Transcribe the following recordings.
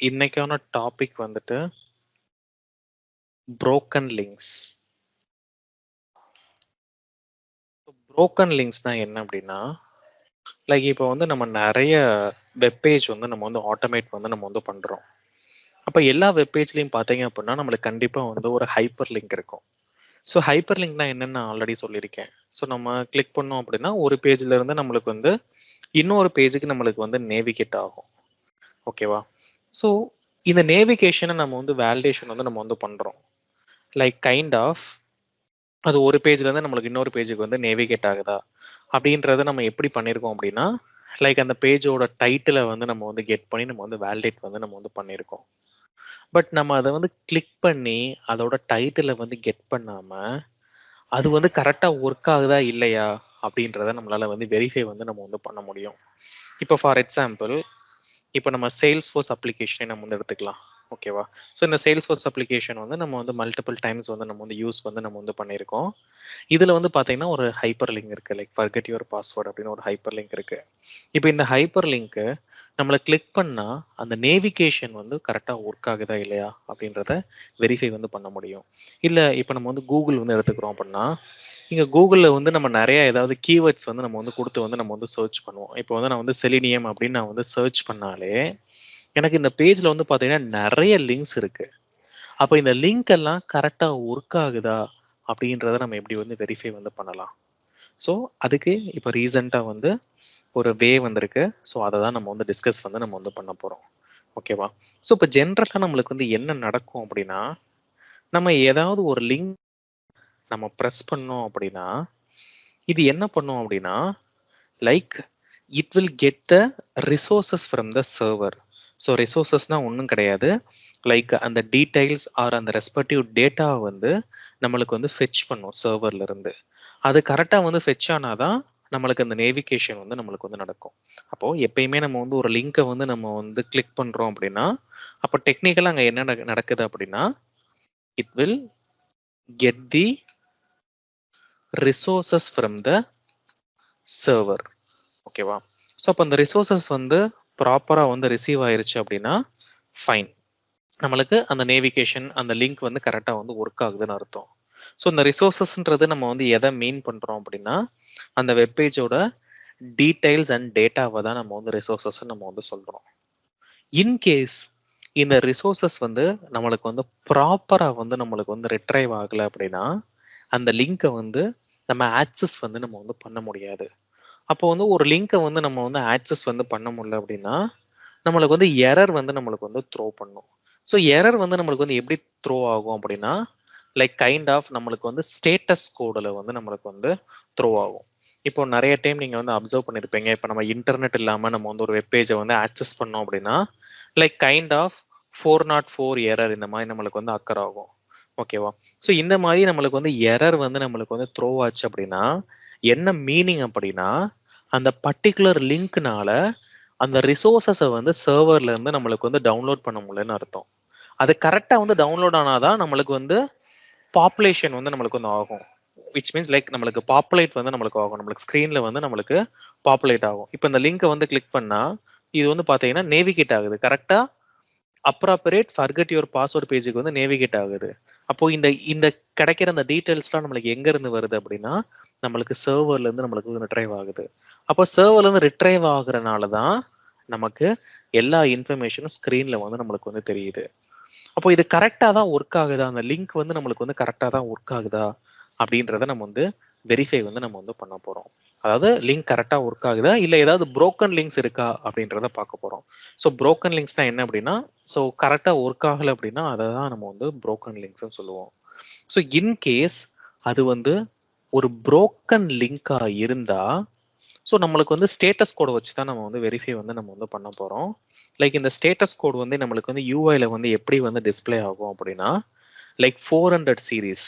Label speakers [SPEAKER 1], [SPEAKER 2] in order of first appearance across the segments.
[SPEAKER 1] இன்னைக்கான டாபிக் வந்துட்டு broken links. broken links தான் என்ன அப்படின்னா லைக் இப்போ வந்து நம்ம நிறைய வெப்பேஜ் வந்து நம்ம வந்து ஆட்டோமேட் வந்து நம்ம வந்து பண்றோம். அப்போ எல்லா வெப்பேஜ்லையும் பார்த்தீங்க அப்படின்னா நம்மளுக்கு கண்டிப்பாக வந்து ஒரு ஹைப்பர் லிங்க் இருக்கும். ஸோ ஹைப்பர் லிங்க்னா என்னன்னு நான் ஆல்ரெடி சொல்லியிருக்கேன். ஸோ நம்ம கிளிக் பண்ணோம் அப்படின்னா ஒரு பேஜ்ல இருந்து நம்மளுக்கு வந்து இன்னொரு பேஜுக்கு நம்மளுக்கு வந்து நேவிகேட் ஆகும். ஓகேவா? ஸோ இந்த நேவிகேஷனை நம்ம வந்து வேலிடேஷன் வந்து நம்ம வந்து பண்றோம். லைக் கைண்ட் ஆஃப் அது ஒரு பேஜ்ல இருந்து நம்மளுக்கு இன்னொரு பேஜுக்கு வந்து நேவிகேட் ஆகுதா அப்படின்றத நம்ம எப்படி பண்ணியிருக்கோம் அப்படின்னா லைக் அந்த பேஜோட டைட்டிலை வந்து நம்ம வந்து கெட் பண்ணி நம்ம வந்து வேலிடேட் வந்து நம்ம வந்து பண்ணியிருக்கோம். பட் நம்ம அதை வந்து கிளிக் பண்ணி அதோட டைட்டிலை வந்து கெட் பண்ணாம அது வந்து கரெக்டாக ஒர்க் ஆகுதா இல்லையா அப்படின்றத நம்மளால வந்து வெரிஃபை வந்து நம்ம வந்து பண்ண முடியும். இப்போ ஃபார் எக்ஸாம்பிள் இப்போ நம்ம சேல்ஸ் ஃபோர்ஸ் அப்ளிகேஷனை நம்ம வந்து எடுத்துக்கலாம். ஓகேவா? ஸோ இந்த சேல்ஸ் ஃபோர்ஸ் அப்ளிகேஷன் வந்து நம்ம வந்து மல்டிபிள் டைம்ஸ் வந்து நம்ம வந்து யூஸ் வந்து நம்ம வந்து பண்ணியிருக்கோம். இதில் வந்து பார்த்தீங்கன்னா ஒரு ஹைப்பர் லிங்க் இருக்குது. லைக் ஃபர்கெட் யுவர் பாஸ்வேர்ட் அப்படின்னு ஒரு ஹைப்பர் லிங்க் இருக்குது. இப்போ இந்த ஹைப்பர் லிங்க்கு நம்மளை கிளிக் பண்ணால் அந்த நேவிகேஷன் வந்து கரெக்டாக ஒர்க் ஆகுதா இல்லையா அப்படின்றத வெரிஃபை வந்து பண்ண முடியும். இல்லை இப்போ நம்ம வந்து கூகுள் வந்து எடுத்துக்கிறோம் அப்படின்னா இங்கே கூகுளில் வந்து நம்ம நிறைய ஏதாவது கீவேர்ட்ஸ் வந்து நம்ம வந்து கொடுத்து வந்து நம்ம வந்து சர்ச் பண்ணுவோம். இப்போ வந்து நான் வந்து செலினியம் அப்படின்னு நான் வந்து சர்ச் பண்ணாலே எனக்கு இந்த பேஜில் வந்து பார்த்தீங்கன்னா நிறைய லிங்க்ஸ் இருக்குது. அப்போ இந்த லிங்க் எல்லாம் கரெக்டாக ஒர்க் ஆகுதா அப்படின்றத நம்ம எப்படி வந்து வெரிஃபை வந்து பண்ணலாம். ஸோ அதுக்கு இப்போ ரீசெண்டாக வந்து ஒரு வே வந்திருக்கு. ஸோ அதை தான் நம்ம வந்து டிஸ்கஸ் வந்து நம்ம வந்து பண்ண போகிறோம். ஓகேவா? ஸோ இப்போ ஜென்ரலாக நம்மளுக்கு வந்து என்ன நடக்கும் அப்படின்னா நம்ம ஏதாவது ஒரு லிங்க் நம்ம ப்ரெஸ் பண்ணோம் அப்படின்னா இது என்ன பண்ணும் அப்படின்னா like it will get the resources from the server. So ரிசோர்சஸ்னால் ஒன்றும் கிடையாது. லைக் அந்த டீடைல்ஸ் ஆர் அந்த ரெஸ்பெக்டிவ் டேட்டா வந்து நம்மளுக்கு வந்து ஃபெச் பண்ணும் சர்வர்ல இருந்து. அது கரெக்டாக வந்து ஃபெச் ஆனாதான் நம்மளுக்கு அந்த நேவிகேஷன் வந்து நம்மளுக்கு வந்து நடக்கும். அப்போ எப்பயுமே நம்ம வந்து ஒரு லிங்கை வந்து நம்ம வந்து கிளிக் பண்றோம் அப்படின்னா அப்போ டெக்னிக்கலாக அங்கே என்ன நடக்குது அப்படின்னா it will get the resources from the server. ஓகேவா? ஸோ அப்போ அந்த ரிசோர்சஸ் வந்து ப்ராப்பராக வந்து ரிசீவ் ஆயிருச்சு அப்படின்னா ஃபைன், நம்மளுக்கு அந்த நேவிகேஷன் அந்த லிங்க் வந்து கரெக்டாக வந்து ஒர்க் ஆகுதுன்னு அர்த்தம். ஸோ இந்த ரிசோர்சஸ்ன்றது நம்ம வந்து எதை மீன் பண்ணுறோம் அப்படின்னா அந்த வெப்பேஜோட டீடைல்ஸ் அண்ட் டேட்டாவை தான் நம்ம வந்து ரிசோர்சஸ் நம்ம வந்து சொல்கிறோம். இன்கேஸ் இந்த ரிசோர்சஸ் வந்து நம்மளுக்கு வந்து ப்ராப்பராக வந்து நம்மளுக்கு வந்து ரிட்ரைவ் ஆகலை அப்படின்னா அந்த லிங்கை வந்து நம்ம ஆக்சஸ் வந்து நம்ம வந்து பண்ண முடியாது. அப்போ வந்து ஒரு லிங்கை வந்து நம்ம வந்து ஆக்சஸ் வந்து பண்ண முடியல அப்படின்னா நம்மளுக்கு வந்து எரர் வந்து நம்மளுக்கு வந்து த்ரோ பண்ணும். ஸோ எரர் வந்து நம்மளுக்கு வந்து எப்படி த்ரோ ஆகும் அப்படின்னா லைக் கைண்ட் ஆஃப் நம்மளுக்கு வந்து ஸ்டேட்டஸ் கோடில் வந்து நம்மளுக்கு வந்து த்ரோ ஆகும். இப்போ நிறைய டைம் நீங்கள் வந்து அப்சர்வ் பண்ணியிருப்பீங்க. இப்போ நம்ம இன்டர்நெட் இல்லாமல் நம்ம வந்து ஒரு வெப்பேஜை வந்து ஆக்சஸ் பண்ணோம் அப்படின்னா லைக் கைண்ட் ஆஃப் 404 எரர் இந்த மாதிரி நம்மளுக்கு வந்து அக்கர் ஆகும். ஓகேவா? ஸோ இந்த மாதிரி நம்மளுக்கு வந்து எரர் வந்து நம்மளுக்கு வந்து த்ரோ ஆச்சு அப்படின்னா என்ன மீனிங் அப்படின்னா அந்த பர்டிகுலர் லிங்க்னால அந்த ரிசோர்ஸஸை வந்து சர்வர்ல இருந்து நம்மளுக்கு வந்து டவுன்லோட் பண்ண முடியலன்னு அர்த்தம். அது கரெக்டாக வந்து டவுன்லோட் ஆனாதான் நம்மளுக்கு வந்து பாப்புலேஷன் வந்து நம்மளுக்கு வந்து ஆகும். விச் மீன்ஸ் லைக் நம்மளுக்கு பாப்புலேட் வந்து நம்மளுக்கு ஆகும். நம்மளுக்கு ஸ்க்ரீனில் வந்து நம்மளுக்கு பாப்புலேட் ஆகும். இப்போ இந்த லிங்கை வந்து கிளிக் பண்ணால் இது வந்து பார்த்தீங்கன்னா நேவிகேட் ஆகுது. கரெக்டாக அப்ராப்பரேட் ஃபர்கெட் யுவர் பாஸ்வேர்ட் பேஜுக்கு வந்து நேவிகேட் ஆகுது. அப்போ இந்த இந்த கிடைக்கிற அந்த டீட்டெயில்ஸ்லாம் நம்மளுக்கு எங்க இருந்து வருது அப்படின்னா நம்மளுக்கு சர்வர்ல இருந்து நம்மளுக்கு ரிட்ரைவ் ஆகுது. அப்போ சர்வர்ல இருந்து ரிட்ரைவ் ஆகுறனால தான் நமக்கு எல்லா இன்ஃபர்மேஷனும் ஸ்க்ரீன்ல வந்து நம்மளுக்கு வந்து தெரியுது. அப்போ இது கரெக்டாக தான் ஒர்க் ஆகுதா, அந்த லிங்க் வந்து நம்மளுக்கு வந்து கரெக்டாக தான் ஒர்க் ஆகுதா அப்படின்றத நம்ம வந்து வெரிஃபை வந்து நம்ம வந்து பண்ண போகிறோம். அதாவது லிங்க் கரெக்டாக ஒர்க் ஆகுதா இல்லை ஏதாவது புரோக்கன் லிங்க்ஸ் இருக்கா அப்படின்றத பார்க்க போகிறோம். ஸோ புரோக்கன் லிங்க்ஸ் தான் என்ன அப்படின்னா ஸோ கரெக்டாக ஒர்க் ஆகலை அப்படின்னா அதை தான் நம்ம வந்து புரோக்கன் லிங்க்ஸ்ன்னு சொல்லுவோம். ஸோ இன்கேஸ் அது வந்து ஒரு புரோக்கன் லிங்காக இருந்தால் ஸோ நம்மளுக்கு வந்து ஸ்டேட்டஸ் கோடை வச்சு தான் நம்ம வந்து வெரிஃபை வந்து நம்ம வந்து பண்ண போகிறோம். லைக் இந்த ஸ்டேட்டஸ் கோட் வந்து நம்மளுக்கு வந்து யூஐல வந்து எப்படி வந்து டிஸ்பிளே ஆகும் அப்படின்னா like 400 series.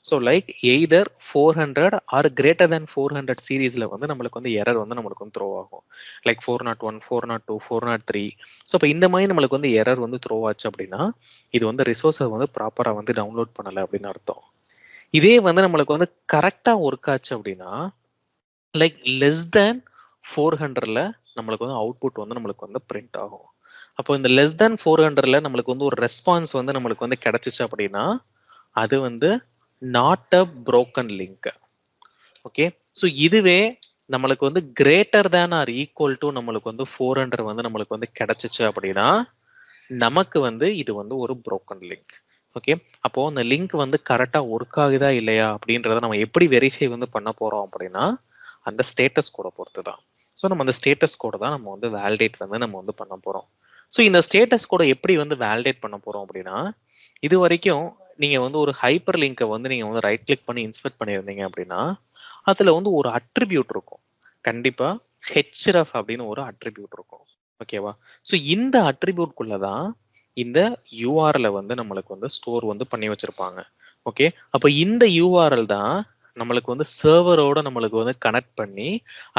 [SPEAKER 1] So like either 400 or greater than 400 சீரீஸில் வந்து நம்மளுக்கு வந்து எரர் வந்து நம்மளுக்கு வந்து த்ரோ ஆகும். லைக் 401, 402, 403. ஸோ இப்போ இந்த மாதிரி நம்மளுக்கு வந்து எரர் வந்து த்ரோ ஆச்சு அப்படின்னா இது வந்து ரிசோர்ஸை வந்து ப்ராப்பராக வந்து டவுன்லோட் பண்ணலை அப்படின்னு அர்த்தம். இதே வந்து நம்மளுக்கு வந்து கரெக்டாக ஒர்க் ஆச்சு அப்படின்னா லைக் லெஸ் தேன் 400ல நம்மளுக்கு வந்து அவுட்புட் வந்து நம்மளுக்கு வந்து பிரிண்ட் ஆகும். அப்போ இந்த லெஸ் தேன் 400ல நம்மளுக்கு வந்து ஒரு ரெஸ்பான்ஸ் வந்து நம்மளுக்கு வந்து கிடைச்சிச்சு அப்படின்னா அது வந்து not a broken link. Okay, so இதுவே நம்மளுக்கு வந்து greater than or equal to நம்மளுக்கு வந்து 400 வந்து நம்மளுக்கு வந்து கிடைச்சிச்சு அப்படின்னா நமக்கு வந்து இது வந்து ஒரு broken லிங்க். ஓகே, அப்போ அந்த லிங்க் வந்து கரெக்டா ஒர்க் ஆகுதா இல்லையா அப்படின்றத நம்ம எப்படி வெரிஃபை வந்து பண்ண போறோம் அப்படின்னா அந்த ஸ்டேட்டஸ் கோடை பொறுத்து தான். ஸோ நம்ம அந்த ஸ்டேட்டஸ் கோடை தான் நம்ம வந்து வேலிடேட் வந்து நம்ம வந்து பண்ண போறோம். ஸோ இந்த ஸ்டேட்டஸ் கோடை எப்படி வந்து வேலிடேட் பண்ண போறோம் அப்படின்னா இது வரைக்கும் நீங்க வந்து ஒரு ஹைப்பர் லிங்கை வந்து நீங்க வந்து ரைட் கிளிக் பண்ணி இன்ஸ்பெக்ட் பண்ணியிருந்தீங்க அப்படின்னா அதுல வந்து ஒரு அட்ரிபியூட் இருக்கும். கண்டிப்பா href அப்படின்னு ஒரு அட்ரிபியூட் இருக்கும். ஓகேவா, ஸோ இந்த அட்ரிபியூட்குள்ள தான் இந்த யூஆர்எல் வந்து நம்மளுக்கு வந்து ஸ்டோர் வந்து பண்ணி வச்சிருப்பாங்க. ஓகே, அப்போ இந்த யூஆர்எல் தான் நம்மளுக்கு வந்து சர்வரோட நம்மளுக்கு வந்து கனெக்ட் பண்ணி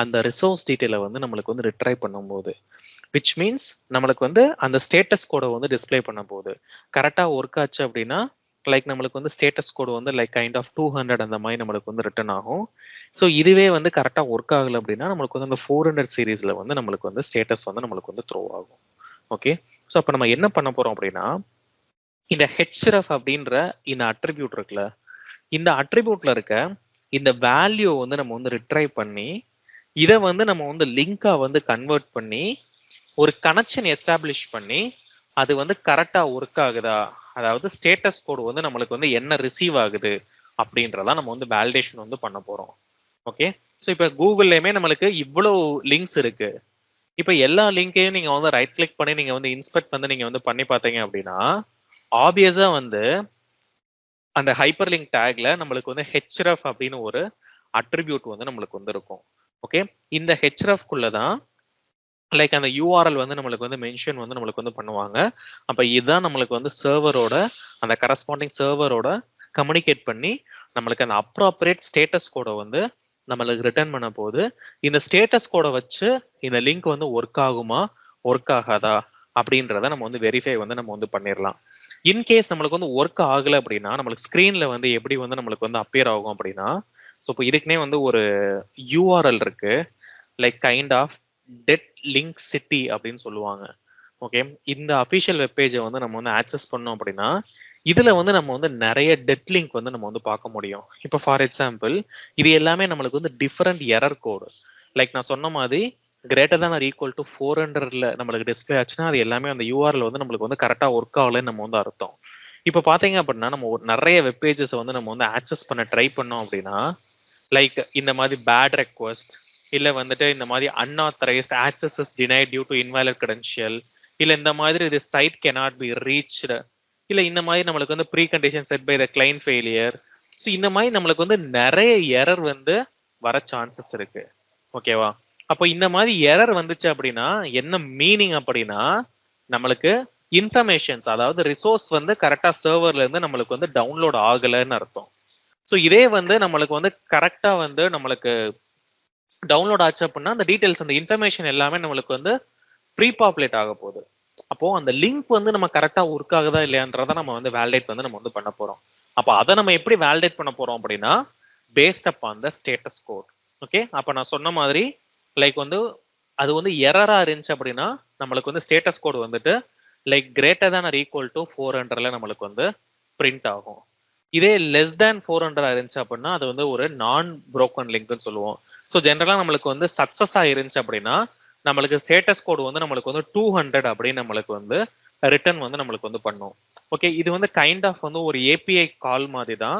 [SPEAKER 1] அந்த ரிசோர்ஸ் டீட்டெயிலை வந்து நம்மளுக்கு வந்து ரிட்ரைவ் பண்ணும்போது விச் மீன்ஸ் நம்மளுக்கு வந்து அந்த ஸ்டேட்டஸ் கோடை வந்து டிஸ்பிளே பண்ண போகுது. கரெக்டா ஒர்க் ஆச்சு அப்படின்னா லைக் நம்மளுக்கு வந்து ஸ்டேட்டஸ் கோடு வந்து லைக் கைண்ட் ஆஃப் 200 அந்த மாதிரி நம்மளுக்கு வந்து ரிட்டர்ன் ஆகும். ஸோ இதுவே வந்து கரெக்டாக ஒர்க் ஆகலை அப்படின்னா நம்மளுக்கு வந்து அந்த 400 சீரீஸ்ல வந்து நம்மளுக்கு வந்து ஸ்டேட்டஸ் வந்து நம்மளுக்கு வந்து த்ரோ ஆகும். ஓகே, ஸோ அப்போ நம்ம என்ன பண்ண போறோம் அப்படின்னா இந்த href அப்படின்ற இந்த அட்ரிபியூட் இருக்குல்ல, இந்த அட்ரிபியூட்ல இருக்க இந்த வேல்யூ வந்து நம்ம வந்து ரிட்ரைவ் பண்ணி இதை வந்து நம்ம வந்து லிங்கா வந்து கன்வெர்ட் பண்ணி ஒரு கனெக்ஷன் எஸ்டாப்ளிஷ் பண்ணி அது வந்து கரெக்டா ஒர்க் ஆகுதா, அதாவது ஸ்டேட்டஸ் கோடு வந்து நம்மளுக்கு வந்து என்ன ரிசீவ் ஆகுது அப்படின்றத நம்ம வந்து வேலிடேஷன் வந்து பண்ண போறோம். ஓகே, ஸோ இப்போ கூகுள்லயுமே நம்மளுக்கு இவ்வளவு லிங்க்ஸ் இருக்கு. இப்போ எல்லா லிங்கையும் நீங்க வந்து ரைட் கிளிக் பண்ணி நீங்க வந்து இன்ஸ்பெக்ட் வந்து நீங்க வந்து பண்ணி பார்த்தீங்க அப்படின்னா ஆப்வியஸா வந்து அந்த ஹைப்பர் லிங்க் டேக்ல நம்மளுக்கு வந்து href அப்படின்னு ஒரு அட்ரிபியூட் வந்து நம்மளுக்கு வந்து இருக்கும். ஓகே, இந்த href குள்ள தான் லைக் அந்த யூஆர்எல் வந்து நம்மளுக்கு வந்து மென்ஷன் வந்து நம்மளுக்கு வந்து பண்ணுவாங்க. அப்ப இதுதான் நம்மளுக்கு வந்து சர்வரோட அந்த கரஸ்பாண்டிங் சர்வரோட கம்யூனிகேட் பண்ணி நம்மளுக்கு அந்த அப்ராப்ரியேட் ஸ்டேட்டஸ் கோடை வந்து நம்மளுக்கு ரிட்டர்ன் பண்ண போது இந்த ஸ்டேட்டஸ் கோடை வச்சு இந்த லிங்க் வந்து ஒர்க் ஆகுமா ஒர்க் ஆகாதா அப்படின்றத நம்ம வந்து வெரிஃபை வந்து நம்ம வந்து பண்ணிடலாம். இன்கேஸ் நம்மளுக்கு வந்து ஒர்க் ஆகலை அப்படின்னா நம்மளுக்கு ஸ்க்ரீன்ல வந்து எப்படி வந்து நம்மளுக்கு வந்து அப்பியர் ஆகும் அப்படின்னா ஸோ இப்போ இதுக்குன்னே வந்து ஒரு யூஆர்எல் இருக்கு like kind of dead link city அப்படின்னு சொல்லுவாங்க. ஓகே, இந்த அஃபிஷியல் வெப்பேஜை வந்து நம்ம வந்து ஆக்சஸ் பண்ணோம் அப்படின்னா இதுல வந்து நம்ம வந்து நிறைய டெட் லிங்க் வந்து நம்ம வந்து பார்க்க முடியும். இப்போ ஃபார் எக்ஸாம்பிள் இது எல்லாமே நம்மளுக்கு வந்து டிஃபரெண்ட் எரர் கோடு. லைக் நான் சொன்ன மாதிரி greater than R equal to 400ல நம்மளுக்கு டிஸ்பிளே ஆச்சுன்னா அது எல்லாமே அந்த யூஆர்எல் வந்து நம்மளுக்கு வந்து கரெக்டா ஒர்க் ஆகலைன்னு நம்ம வந்து அர்த்தம். இப்போ பாத்தீங்க அப்படின்னா நம்ம ஒரு நிறைய வெப்பேஜஸ் வந்து நம்ம வந்து ஆக்சஸ் பண்ண ட்ரை பண்ணோம் அப்படின்னா லைக் இந்த மாதிரி பேட் ரெக்வஸ்ட் இல்ல வந்துட்டு இந்த மாதிரி unauthorised access denied due to invalid credential இல்ல இந்த மாதிரி இது சைட் cannot be reached இல்ல இந்த மாதிரி நம்மளுக்கு வந்து precondition set by the client failure. So இந்த மாதிரி நம்மளுக்கு வந்து நிறைய எரர் வந்து வர சான்சஸ் இருக்கு. ஓகேவா, அப்போ இந்த மாதிரி எரர் வந்துச்சு அப்படின்னா என்ன மீனிங் அப்படின்னா நம்மளுக்கு இன்ஃபர்மேஷன்ஸ் அதாவது ரிசோர்ஸ் வந்து கரெக்டா சர்வர்ல இருந்து நம்மளுக்கு வந்து டவுன்லோட் ஆகலைன்னு அர்த்தம். ஸோ இதே வந்து நம்மளுக்கு வந்து கரெக்டா வந்து நம்மளுக்கு டவுன்லோட் ஆச்சு அப்படின்னா அந்த டீடைல்ஸ் அந்த இன்ஃபர்மேஷன் எல்லாமே நம்மளுக்கு வந்து ப்ரீ பாப்புலேட் ஆக போகுது. அப்போ அந்த லிங்க் வந்து நம்ம கரெக்டா ஒர்க் ஆகுதா இல்லையான்றத நம்ம வந்து வேலிடேட் வந்து நம்ம வந்து பண்ண போறோம். அப்போ அதை நம்ம எப்படி வேலிடேட் பண்ண போறோம் அப்படின்னா based upon the status code. Okay, அப்போ நான் சொன்ன மாதிரி லைக் வந்து அது வந்து எரரா இருந்துச்சு அப்படின்னா நம்மளுக்கு வந்து ஸ்டேட்டஸ் கோட் வந்துட்டு like greater than or equal to 400ல நம்மளுக்கு வந்து பிரிண்ட் ஆகும். இதே லெஸ் தேன் 400 இருந்துச்சு அப்படின்னா அது வந்து ஒரு நான் broken லிங்க்னு சொல்லுவோம். ஸோ ஜென்ரலா நம்மளுக்கு வந்து சக்சஸ் ஆயிருந்துச்சு அப்படின்னா நம்மளுக்கு ஸ்டேட்டஸ் கோடு வந்து நம்மளுக்கு வந்து 200 அப்படின்னு நம்மளுக்கு வந்து ரிட்டர்ன் வந்து நம்மளுக்கு வந்து பண்ணும். ஓகே, இது வந்து கைண்ட் ஆஃப் வந்து ஒரு ஏபிஐ கால் மாதிரி தான்.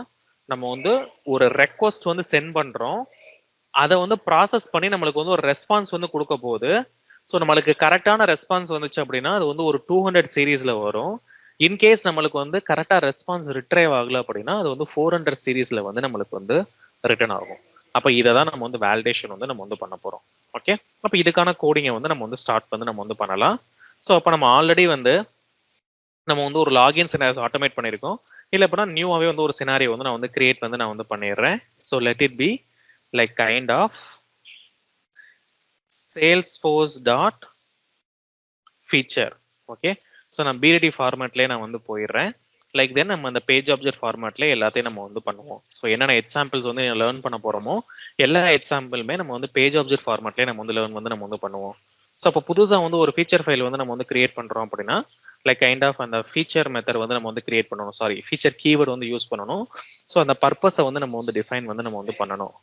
[SPEAKER 1] நம்ம வந்து ஒரு ரெக்வஸ்ட் வந்து சென்ட் பண்றோம், அதை வந்து ப்ராசஸ் பண்ணி நம்மளுக்கு வந்து ஒரு ரெஸ்பான்ஸ் வந்து கொடுக்க போகுது. ஸோ நம்மளுக்கு கரெக்டான ரெஸ்பான்ஸ் வந்துச்சு அப்படின்னா அது வந்து ஒரு 200 சீரீஸ்ல வரும். இன்கேஸ் நம்மளுக்கு வந்து கரெக்டா ரெஸ்பான்ஸ் ரிட்ரைவ் ஆகல அப்படின்னா அது வந்து 400 சீரீஸ்ல வந்து நம்மளுக்கு வந்து ரிட்டர்ன் ஆகும். அப்ப இதை தான் நம்ம வந்து வேலிடேஷன் வந்து நம்ம வந்து பண்ண போறோம். ஓகே, அப்ப இதுக்கான கோடிங்கை வந்து நம்ம வந்து ஸ்டார்ட் வந்து நம்ம வந்து பண்ணலாம். ஸோ அப்ப நம்ம ஆல்ரெடி வந்து நம்ம வந்து ஒரு லாகின் சினாரியோ ஆட்டோமேட் பண்ணியிருக்கோம். இல்லை அப்படின்னா நியூவாகவே வந்து ஒரு சினாரியோ வந்து நான் வந்து கிரியேட் வந்து நான் வந்து பண்ணிடுறேன். So let it be like kind of salesforce dot feature. Okay, so நான் BDD ஃபார்மேட்லேயே நான் வந்து போயிடுறேன். லைக் தென் நம்ம அந்த பேஜ் ஆப்ஜெக்ட் ஃபார்மேட்லேயே எல்லாத்தையும் நம்ம வந்து பண்ணுவோம். ஸோ என்னென்ன எக்ஸாம்பிள்ஸ் வந்து லேர்ன் பண்ண போறோமோ எல்லா எக்ஸாம்பிளுமே நம்ம வந்து பேஜ் ஆப்ஜெக்ட் ஃபார்மேட்லேயே நம்ம வந்து லேர்ன் வந்து நம்ம வந்து பண்ணுவோம். ஸோ அப்போ புதுசா வந்து ஒரு ஃபீச்சர் ஃபைல் வந்து நம்ம வந்து கிரியேட் பண்றோம் அப்படின்னா லைக் கைண்ட் ஆஃப் அந்த ஃபீச்சர் மெத்தட் வந்து நம்ம வந்து கிரியேட் பண்ணணும், சாரி ஃபீச்சர் கீவேர்டு வந்து யூஸ் பண்ணணும். ஸோ அந்த பர்பஸை வந்து நம்ம வந்து டிஃபைன் வந்து நம்ம வந்து பண்ணணும்.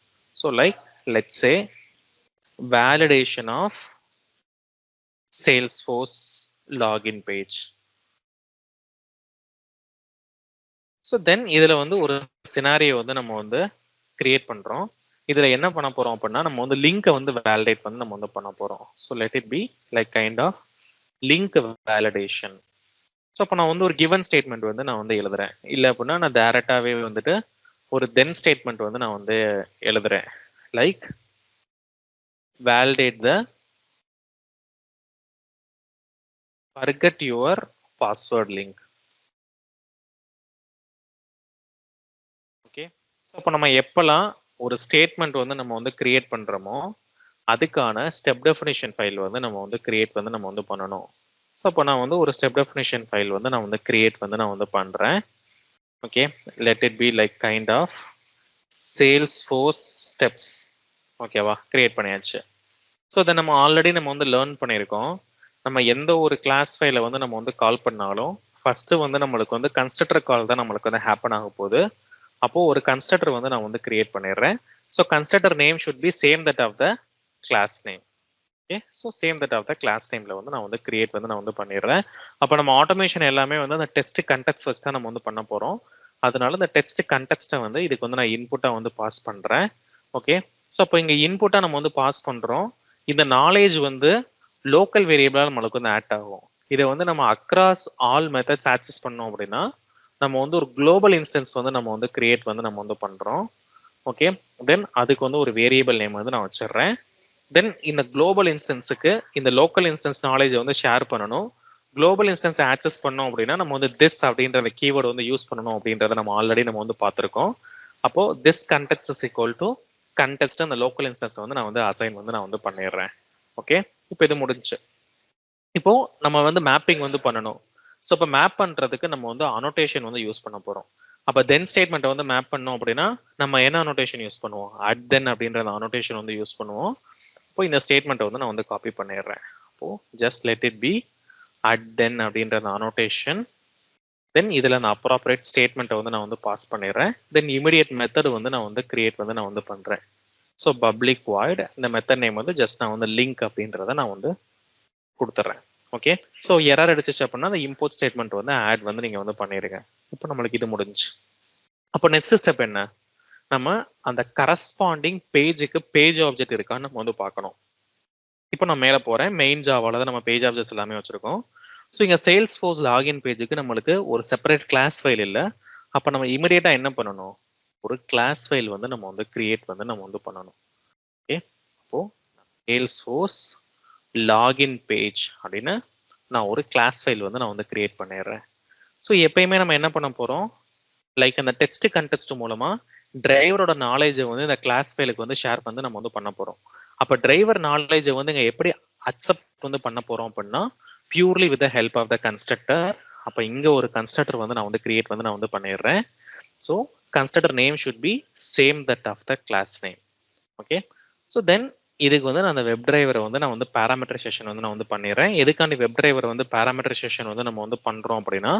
[SPEAKER 1] So like let's say validation of Salesforce login page. So then இதுல வந்து ஒரு சினாரியோ வந்து நம்ம வந்து கிரியேட் பண்றோம். இதுல என்ன பண்ண போறோம் அப்படின்னா நம்ம வந்து லிங்கை வந்து வேலிடேட் வந்து நம்ம வந்து பண்ண போறோம். So let it be like kind of link validation. So அப்போ நான் வந்து ஒரு கிவன் ஸ்டேட்மெண்ட் வந்து நான் வந்து எழுதுறேன். இல்லை அப்படின்னா நான் டைரக்டாவே வந்துட்டு ஒரு தென் ஸ்டேட்மெண்ட் வந்து நான் வந்து எழுதுறேன். Like validate the forget your password link. Okay, so அப்போ நம்ம எப்பெல்லாம் ஒரு ஸ்டேட்மெண்ட் வந்து நம்ம வந்து கிரியேட் பண்றோமோ அதுக்கான ஸ்டெப் டெஃபினிஷன் ஃபைல் வந்து நம்ம வந்து கிரியேட் வந்து நம்ம வந்து பண்ணணும். ஸோ அப்போ நான் வந்து ஒரு ஸ்டெப் டெஃபினிஷன் ஃபைல் வந்து நான் வந்து கிரியேட் வந்து நான் வந்து பண்றேன். Okay, let it be like kind of Salesforce steps. ஓகேவா, கிரியேட் பண்ணியாச்சு. ஸோ இதை நம்ம ஆல்ரெடி நம்ம வந்து லேர்ன் பண்ணியிருக்கோம். நம்ம எந்த ஒரு கிளாஸ் ஃபைலை வந்து நம்ம வந்து கால் பண்ணாலும் ஃபர்ஸ்ட் வந்து நம்மளுக்கு வந்து கன்ஸ்ட்ரக்டர் கால் தான் நம்மளுக்கு வந்து ஹேப்பன் ஆக போகுது. அப்போ ஒரு கன்ஸ்ட்ரக்டர் வந்து நான் வந்து கிரியேட் பண்ணிடுறேன். So constructor name should be same that of the class name. Okay, so same that of the class நேம்ல வந்து நான் வந்து கிரியேட் வந்து நான் வந்து பண்ணிடுறேன். அப்போ நம்ம ஆட்டோமேஷன் எல்லாமே வந்து அந்த டெஸ்ட் கண்டெக்ஸ்ட் வச்சு தான் நம்ம வந்து பண்ண போறோம். அதனால இந்த டெக்ஸ்ட் கண்டெக்ஸ்ட்டை வந்து இதுக்கு வந்து நான் இன்புட்டா வந்து பாஸ் பண்றேன். ஓகே, ஸோ அப்போ இங்க இன்புட்டா நம்ம வந்து பாஸ் பண்றோம். இந்த நாலேஜ் வந்து லோக்கல் வேரியபிளா நம்மளுக்கு வந்து ஆட் ஆகும். இதை வந்து நம்ம அக்ராஸ் ஆல் மெத்தட்ஸ் ஆக்சஸ் பண்ணோம் அப்படின்னா நம்ம வந்து ஒரு குளோபல் இன்ஸ்டன்ஸ் வந்து நம்ம வந்து கிரியேட் வந்து நம்ம வந்து பண்றோம். ஓகே, தென் அதுக்கு வந்து ஒரு வேரியபிள் நேம் வந்து நான் வச்சிடுறேன். தென் இந்த குளோபல் இன்ஸ்டன்ஸுக்கு இந்த லோக்கல் இன்ஸ்டன்ஸ் நாலேஜ் வந்து ஷேர் பண்ணணும். குளோபல் இன்ஸ்டன்ஸ் ஆக்சஸ் பண்ணோம் அப்படின்னா நம்ம வந்து திஸ் அப்படின்ற கீவேர்டு வந்து யூஸ் பண்ணணும் அப்படின்றத நம்ம ஆல்ரெடி நம்ம வந்து பார்த்துருக்கோம். அப்போ this context is equal to context அந்த லோக்கல் இன்ஸ்டன்ஸ் வந்து நான் வந்து அசைன் வந்து நான் வந்து பண்ணிடுறேன். ஓகே, இப்போ இது முடிஞ்சு. இப்போ நம்ம வந்து மேப்பிங் வந்து பண்ணணும். ஸோ இப்போ மேப் பண்றதுக்கு நம்ம வந்து அனோட்டேஷன் வந்து யூஸ் பண்ண போறோம். அப்போ தென் ஸ்டேட்மெண்ட்டை வந்து மேப் பண்ணோம் அப்படின்னா நம்ம என்ன அனோட்டேஷன் யூஸ் பண்ணுவோம்? அட் தென் அப்படின்ற அனோட்டேஷன் வந்து யூஸ் பண்ணுவோம். இப்போ இந்த ஸ்டேட்மெண்ட்டை வந்து நான் வந்து காப்பி பண்ணிடுறேன். அப்போ just let it be at then அப்படின்ற அனோட்டேஷன். தென் இதுல நான் அப்ராப்ரேட் ஸ்டேட்மெண்ட்டை வந்து நான் வந்து பாஸ் பண்ணிடுறேன். தென் இமிடியேட் மெத்தட் வந்து நான் வந்து கிரியேட் வந்து நான் வந்து பண்றேன். ஸோ பப்ளிக் வாய்ட் இந்த மெத்தட் நேம் வந்து ஜஸ்ட் நான் வந்து லிங்க் அப்படின்றத நான் வந்து கொடுத்துட்றேன். ஓகே, ஸோ எரர் அடிச்சிச்சு அப்படின்னா அந்த இம்போர்ட் ஸ்டேட்மெண்ட் வந்து ஆட் வந்து நீங்க வந்து பண்ணிருங்க. இப்போ நம்மளுக்கு இது முடிஞ்சு. அப்போ நெக்ஸ்ட் ஸ்டெப் என்ன? நம்ம அந்த கரஸ்பாண்டிங் பேஜுக்கு பேஜ் ஆப்ஜெக்ட் இருக்கான்னு நம்ம வந்து பார்க்கணும். இப்போ நான் மேலே போறேன். மெயின் ஜாவால தான் நம்ம பேஜ் ஆப்ஜெக்ட்ஸ் எல்லாமே வச்சிருக்கோம். ஸோ இங்க Salesforce லாகின் பேஜுக்கு நம்மளுக்கு ஒரு செப்பரேட் கிளாஸ் ஃபைல் இல்லை. அப்போ நம்ம இமிடியேட்டா என்ன பண்ணணும்? ஒரு கிளாஸ் ஃபைல் வந்து நம்ம வந்து கிரியேட் வந்து நம்ம வந்து பண்ணணும். ஓகே, அப்போ Salesforce லாகின் பேஜ் அப்படின்னு நான் ஒரு கிளாஸ் ஃபைல் வந்து நான் வந்து கிரியேட் பண்ணிடுறேன். ஸோ எப்பயுமே நம்ம என்ன பண்ண போறோம்? லைக் அந்த டெக்ஸ்ட் கண்டெக்ஸ்ட் மூலமா டிரைவரோட நாலேஜை வந்து இந்த கிளாஸ் ஃபைலுக்கு வந்து ஷேர் வந்து நம்ம வந்து பண்ண போறோம். அப்ப டிரைவர் நாலேஜை வந்து இங்க எப்படி அக்செப்ட் வந்து பண்ண போறோம் அப்படின்னா purely with the help of the constructor. அப்ப இங்க ஒரு கன்ஸ்ட்ரக்டர் வந்து நான் வந்து கிரியேட் வந்து நான் வந்து பண்ணிடுறேன். So constructor name should be same that of the class name. Okay, so then இதுக்கு வந்து நான் அந்த வெப் டிரைவரை வந்து நான் வந்து பேராமீட்டரைசேஷன் வந்து நான் வந்து பண்ணிடுறேன். எதுக்காண்டி வெப் டிரைவர் வந்து பேராமீட்டரைசேஷன் வந்து நம்ம வந்து பண்றோம் அப்படின்னா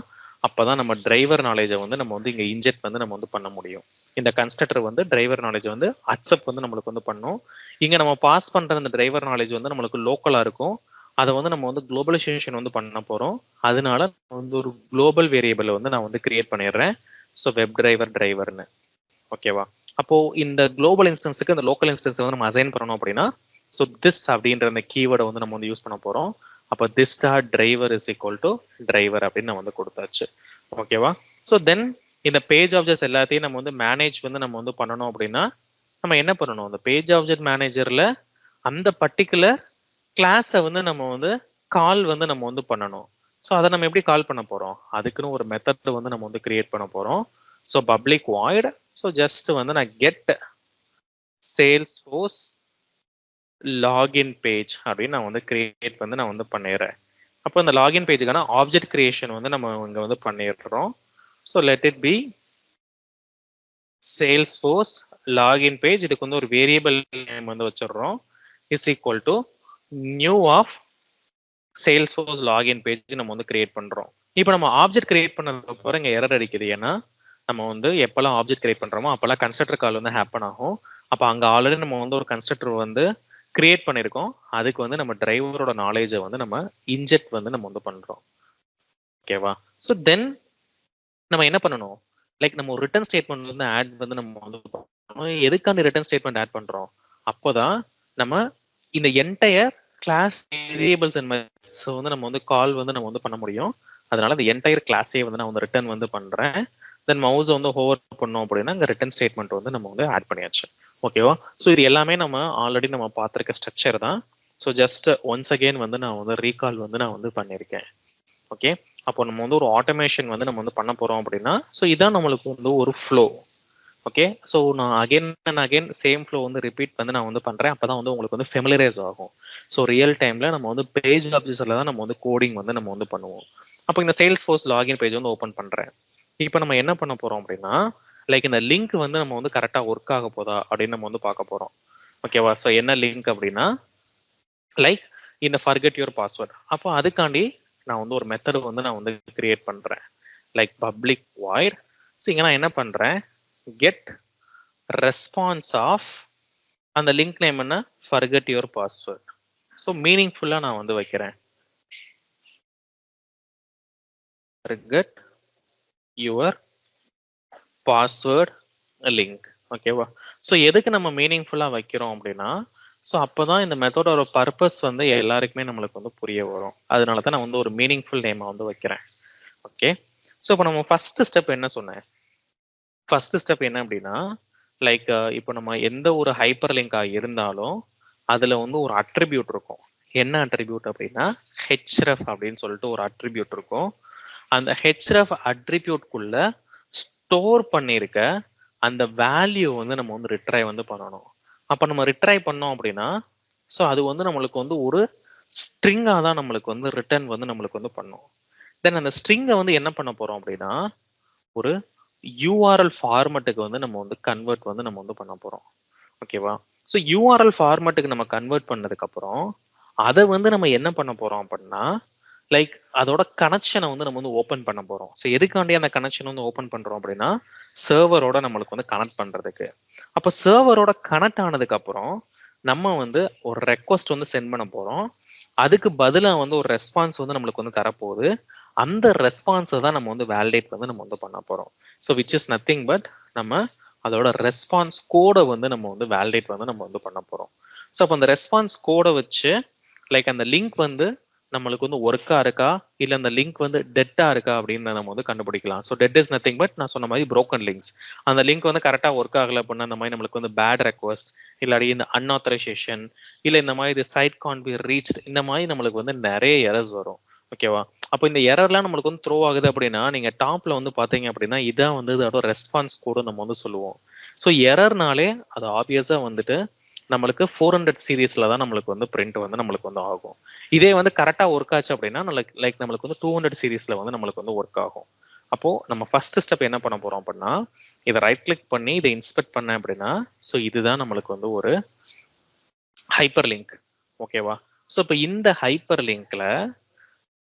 [SPEAKER 1] அப்பதான் நம்ம டிரைவர் நாலேஜை வந்து நம்ம வந்து இங்க இன்ஜெக்ட் வந்து நம்ம வந்து பண்ண முடியும். இந்த கன்ஸ்ட்ரக்டர் வந்து டிரைவர் நாலேஜ் வந்து அக்செப்ட் வந்து நம்மளுக்கு வந்து பண்ணும். இங்க நம்ம பாஸ் பண்ற அந்த டிரைவர் நாலேஜ் வந்து நம்மளுக்கு லோக்கலா இருக்கும். அதை வந்து நம்ம வந்து குளோபலைசேஷன் வந்து பண்ண போறோம். அதனால வந்து ஒரு குளோபல் வேரியபிள் வந்து நான் வந்து கிரியேட் பண்ணிடுறேன். ஸோ வெப் டிரைவர் டிரைவர்னு. ஓகேவா, அப்போ இந்த குளோபல் இன்ஸ்டன்ஸுக்கு இந்த லோக்கல் இன்ஸ்டன்ஸ் வந்து நம்ம அசைன் பண்ணணும் அப்படின்னா ஸோ திஸ் அப்படின்ற அந்த கீவேர்டை வந்து நம்ம வந்து யூஸ் பண்ண போறோம். அப்போ this dot driver is equal to driver அப்படின்னு நம்ம வந்து கொடுத்தாச்சு. ஓகேவா, ஸோ தென் இந்த பேஜ் ஆப்ஜெக்ட்ஸ் எல்லாத்தையும் நம்ம வந்து மேனேஜ் வந்து நம்ம வந்து பண்ணணும் அப்படின்னா நம்ம என்ன பண்ணணும்? அந்த பேஜ் ஆப்ஜெக்ட் மேனேஜர்ல அந்த பர்டிகுலர் கிளாஸை வந்து நம்ம வந்து கால் வந்து நம்ம வந்து பண்ணணும். ஸோ அதை நம்ம எப்படி கால் பண்ண போறோம்? அதுக்குன்னு ஒரு மெத்தட் வந்து நம்ம வந்து கிரியேட் பண்ண போறோம். So public void. So just வந்து நான் கெட் Salesforce லாகின் பேஜ் அப்படின்னு நான் வந்து கிரியேட் வந்து நான் வந்து பண்ணிடுறேன். அப்போ இந்த லாகின் பேஜுக்கான ஆப்ஜெக்ட் கிரியேஷன் வந்து நம்ம இங்க வந்து பண்ணிடுறோம். So let it be Salesforce login page. இதுக்கு வந்து ஒரு வேரியபிள் நேம் வந்து வச்சிடுறோம். Is equal to new of Salesforce login page நம்ம வந்து கிரியேட் பண்றோம். இப்போ நம்ம ஆப்ஜெக்ட் கிரியேட் பண்ணதுக்கு அப்புறம் இங்க எரர் அடிக்குது. ஏன்னா நம்ம வந்து எப்பெல்லாம் ஆப்ஜெக்ட் கிரியேட் பண்றோமோ அப்பெல்லாம் கன்ஸ்ட்ரக்டர் கால் வந்து ஹேப்பன் ஆகும். அப்ப அங்க ஆல்ரெடி நம்ம வந்து ஒரு கன்ஸ்ட்ரக்டர் வந்து கிரியேட் பண்ணிருக்கோம். அதுக்கு வந்து நம்ம டிரைவரோட நாலேஜை வந்து நம்ம இன்ஜெக்ட் வந்து நம்ம வந்து பண்றோம். ஓகேவா? ஸோ தென் நம்ம என்ன பண்ணணும், லைக் நம்ம ஒரு ரிட்டர்ன் ஸ்டேட்மெண்ட் வந்து ஆட் வந்து நம்ம வந்து பண்ணணும். எதுக்காண்டி ரிட்டர்ன் ஸ்டேட்மெண்ட் ஆட் பண்றோம், அப்போதான் நம்ம இந்த entire class variables and methods வந்து நம்ம வந்து கால் வந்து நம்ம வந்து பண்ண முடியும். அதனால இந்த என்டையர் கிளாஸே வந்து நான் வந்து ரிட்டர்ன் வந்து பண்றேன். தென் மவுஸ் வந்து ஹோவர் பண்ணோம் அப்படின்னா இங்க ரிட்டர்ன் ஸ்டேட்மெண்ட் வந்து நம்ம வந்து ஆட் பண்ணியாச்சு. ஓகேவா? ஸோ இது எல்லாமே நம்ம ஆல்ரெடி நம்ம பார்த்துருக்க ஸ்ட்ரக்சர் தான். ஸோ ஜஸ்ட் ஒன்ஸ் அகெயின் வந்து நான் வந்து ரீகால் வந்து நான் வந்து பண்ணியிருக்கேன். ஓகே, அப்போ நம்ம வந்து ஒரு ஆட்டோமேஷன் வந்து நம்ம வந்து பண்ண போறோம் அப்படின்னா, ஸோ இதான் நம்மளுக்கு வந்து ஒரு ஃப்ளோ. ஓகே, ஸோ நான் again and again same flow வந்து ரிப்பீட் வந்து நான் வந்து பண்றேன். அப்பதான் வந்து உங்களுக்கு வந்து ஃபெமிலரைஸ் ஆகும். ஸோ ரியல் டைம்ல நம்ம வந்து பேஜ் ஆஃபீஸர்ல தான் நம்ம வந்து கோடிங் வந்து நம்ம வந்து பண்ணுவோம். அப்போ இந்த Salesforce லாகின் பேஜ் வந்து ஓப்பன் பண்றேன். இப்போ நம்ம என்ன பண்ண போறோம் அப்படின்னா, லைக் இந்த லிங்க் வந்து நம்ம வந்து கரெக்டா ஒர்க் ஆக போதா அப்படின்னு நம்ம வந்து பார்க்க போறோம். ஓகேவா? ஸோ என்ன லிங்க் அப்படின்னா, லைக் இந்த forget your password. அப்போ அதுக்காண்டி நான் வந்து ஒரு மெத்தட் வந்து நான் வந்து கிரியேட் பண்றேன். Like public void. ஸோ இங்க நான் என்ன பண்றேன், get response of அந்த லிங்க் நேம் என்ன, forget your password. ஸோ மீனிங்ஃபுல்லா நான் வந்து வைக்கிறேன், forget your password link. ஓகேவா? ஸோ எதுக்கு நம்ம மீனிங்ஃபுல்லா வைக்கிறோம் அப்படின்னா, ஸோ அப்போதான் இந்த மெத்தடோட பர்பஸ் வந்து எல்லாருக்குமே நம்மளுக்கு வந்து புரிய வரும். அதனால தான் நான் வந்து ஒரு மீனிங்ஃபுல் நேமை வந்து வைக்கிறேன். ஓகே, ஸோ இப்போ நம்ம ஃபர்ஸ்ட் ஸ்டெப் என்ன சொன்னேன், ஃபர்ஸ்ட் ஸ்டெப் என்ன அப்படின்னா, லைக் இப்போ நம்ம எந்த ஒரு ஹைப்பர் லிங்கா இருந்தாலும் அதுல வந்து ஒரு அட்ரிபியூட் இருக்கும். என்ன அட்ரிபியூட் அப்படின்னா href அப்படின்னு சொல்லிட்டு ஒரு அட்ரிபியூட் இருக்கும். அந்த href அட்ரிபியூட்குள்ள ஸ்டோர் பண்ணியிருக்க அந்த வேல்யூ வந்து நம்ம வந்து ரிட்ரை வந்து பண்ணணும். அப்ப நம்ம ரிட்ரை பண்ணோம் அப்படின்னா, ஸோ அது வந்து நம்மளுக்கு வந்து ஒரு ஸ்ட்ரிங்கா தான் நம்மளுக்கு வந்து ரிட்டர்ன் வந்து நம்மளுக்கு வந்து பண்ணும். தென் அந்த ஸ்ட்ரிங்கை வந்து என்ன பண்ண போறோம் அப்படின்னா, ஒரு URL ஃபார்மட்டுக்கு வந்து நம்ம வந்து கன்வெர்ட் வந்து நம்ம வந்து பண்ண போறோம். ஓகேவா? ஸோ URL ஃபார்மட்டுக்கு நம்ம கன்வெர்ட் பண்ணதுக்கு அப்புறம் அதை வந்து நம்ம என்ன பண்ண போறோம் அப்படின்னா, லைக் அதோட கனெக்ஷனை வந்து நம்ம வந்து ஓப்பன் பண்ண போறோம். ஸோ எதுக்காண்டி அந்த கனெக்ஷன் வந்து ஓப்பன் பண்றோம் அப்படின்னா, சர்வரோட நம்மளுக்கு வந்து கனெக்ட் பண்றதுக்கு. அப்போ சர்வரோட கனெக்ட் ஆனதுக்கு அப்புறம் நம்ம வந்து ஒரு ரெக்வஸ்ட் வந்து சென்ட் பண்ண போறோம். அதுக்கு பதிலா வந்து ஒரு ரெஸ்பான்ஸ் வந்து நம்மளுக்கு வந்து தரப்போகுது. அந்த ரெஸ்பான்ஸை தான் நம்ம வந்து வேலிடேட் வந்து நம்ம வந்து பண்ண போறோம். So which is nothing but நம்ம அதோட ரெஸ்பான்ஸ் கோடை வந்து நம்ம வந்து வேலிடேட் வந்து நம்ம வந்து பண்ண போறோம். ஸோ அப்போ அந்த ரெஸ்பான்ஸ் கோடை வச்சு லைக் அந்த லிங்க் வந்து நம்மளுக்கு வந்து ஒர்க்கா இருக்கா இல்ல அந்த லிங்க் வந்து டெட்டா இருக்கா அப்படின்னு நம்ம வந்து கண்டுபிடிக்கலாம். So that is nothing but நான் சொன்ன மாதிரி broken லிங்க்ஸ். அந்த லிங்க் வந்து கரெக்டா ஒர்க் ஆகல அப்படின்னா அந்த மாதிரி நம்மளுக்கு வந்து பேட் ரெக்வஸ்ட், இல்லாடி இந்த அன்ஆத்தரைசேஷன், இல்ல இந்த மாதிரி இது சைட் கான் பி ரீச், இந்த மாதிரி நம்மளுக்கு வந்து நிறைய எரர்ஸ் வரும். ஓகேவா? அப்போ இந்த எரர்லாம் நம்மளுக்கு வந்து த்ரோ ஆகுது அப்படின்னா நீங்க டாப்ல வந்து பாத்தீங்க அப்படின்னா இதான் வந்து அதோட ரெஸ்பான்ஸ் கோடு நம்ம வந்து சொல்லுவோம். ஸோ எரர்னாலே அது ஆப்வியஸா வந்துட்டு நம்மளுக்கு 400 சீரீஸ்ல தான் நம்மளுக்கு வந்து பிரிண்ட் வந்து நம்மளுக்கு வந்து ஆகும். இதே வந்து கரெக்டா ஒர்க் ஆச்சு அப்படின்னா லைக் நம்மளுக்கு வந்து 200 சீரீஸ்ல வந்து நம்மளுக்கு வந்து ஒர்க் ஆகும். அப்போ நம்ம ஃபர்ஸ்ட் ஸ்டெப் என்ன பண்ண போறோம் அப்படின்னா, இதை ரைட் கிளிக் பண்ணி இதை இன்ஸ்பெக்ட் பண்ண அப்படின்னா, ஸோ இதுதான் நம்மளுக்கு வந்து ஒரு ஹைப்பர் லிங்க். ஓகேவா? ஸோ இப்போ இந்த ஹைப்பர் லிங்க்ல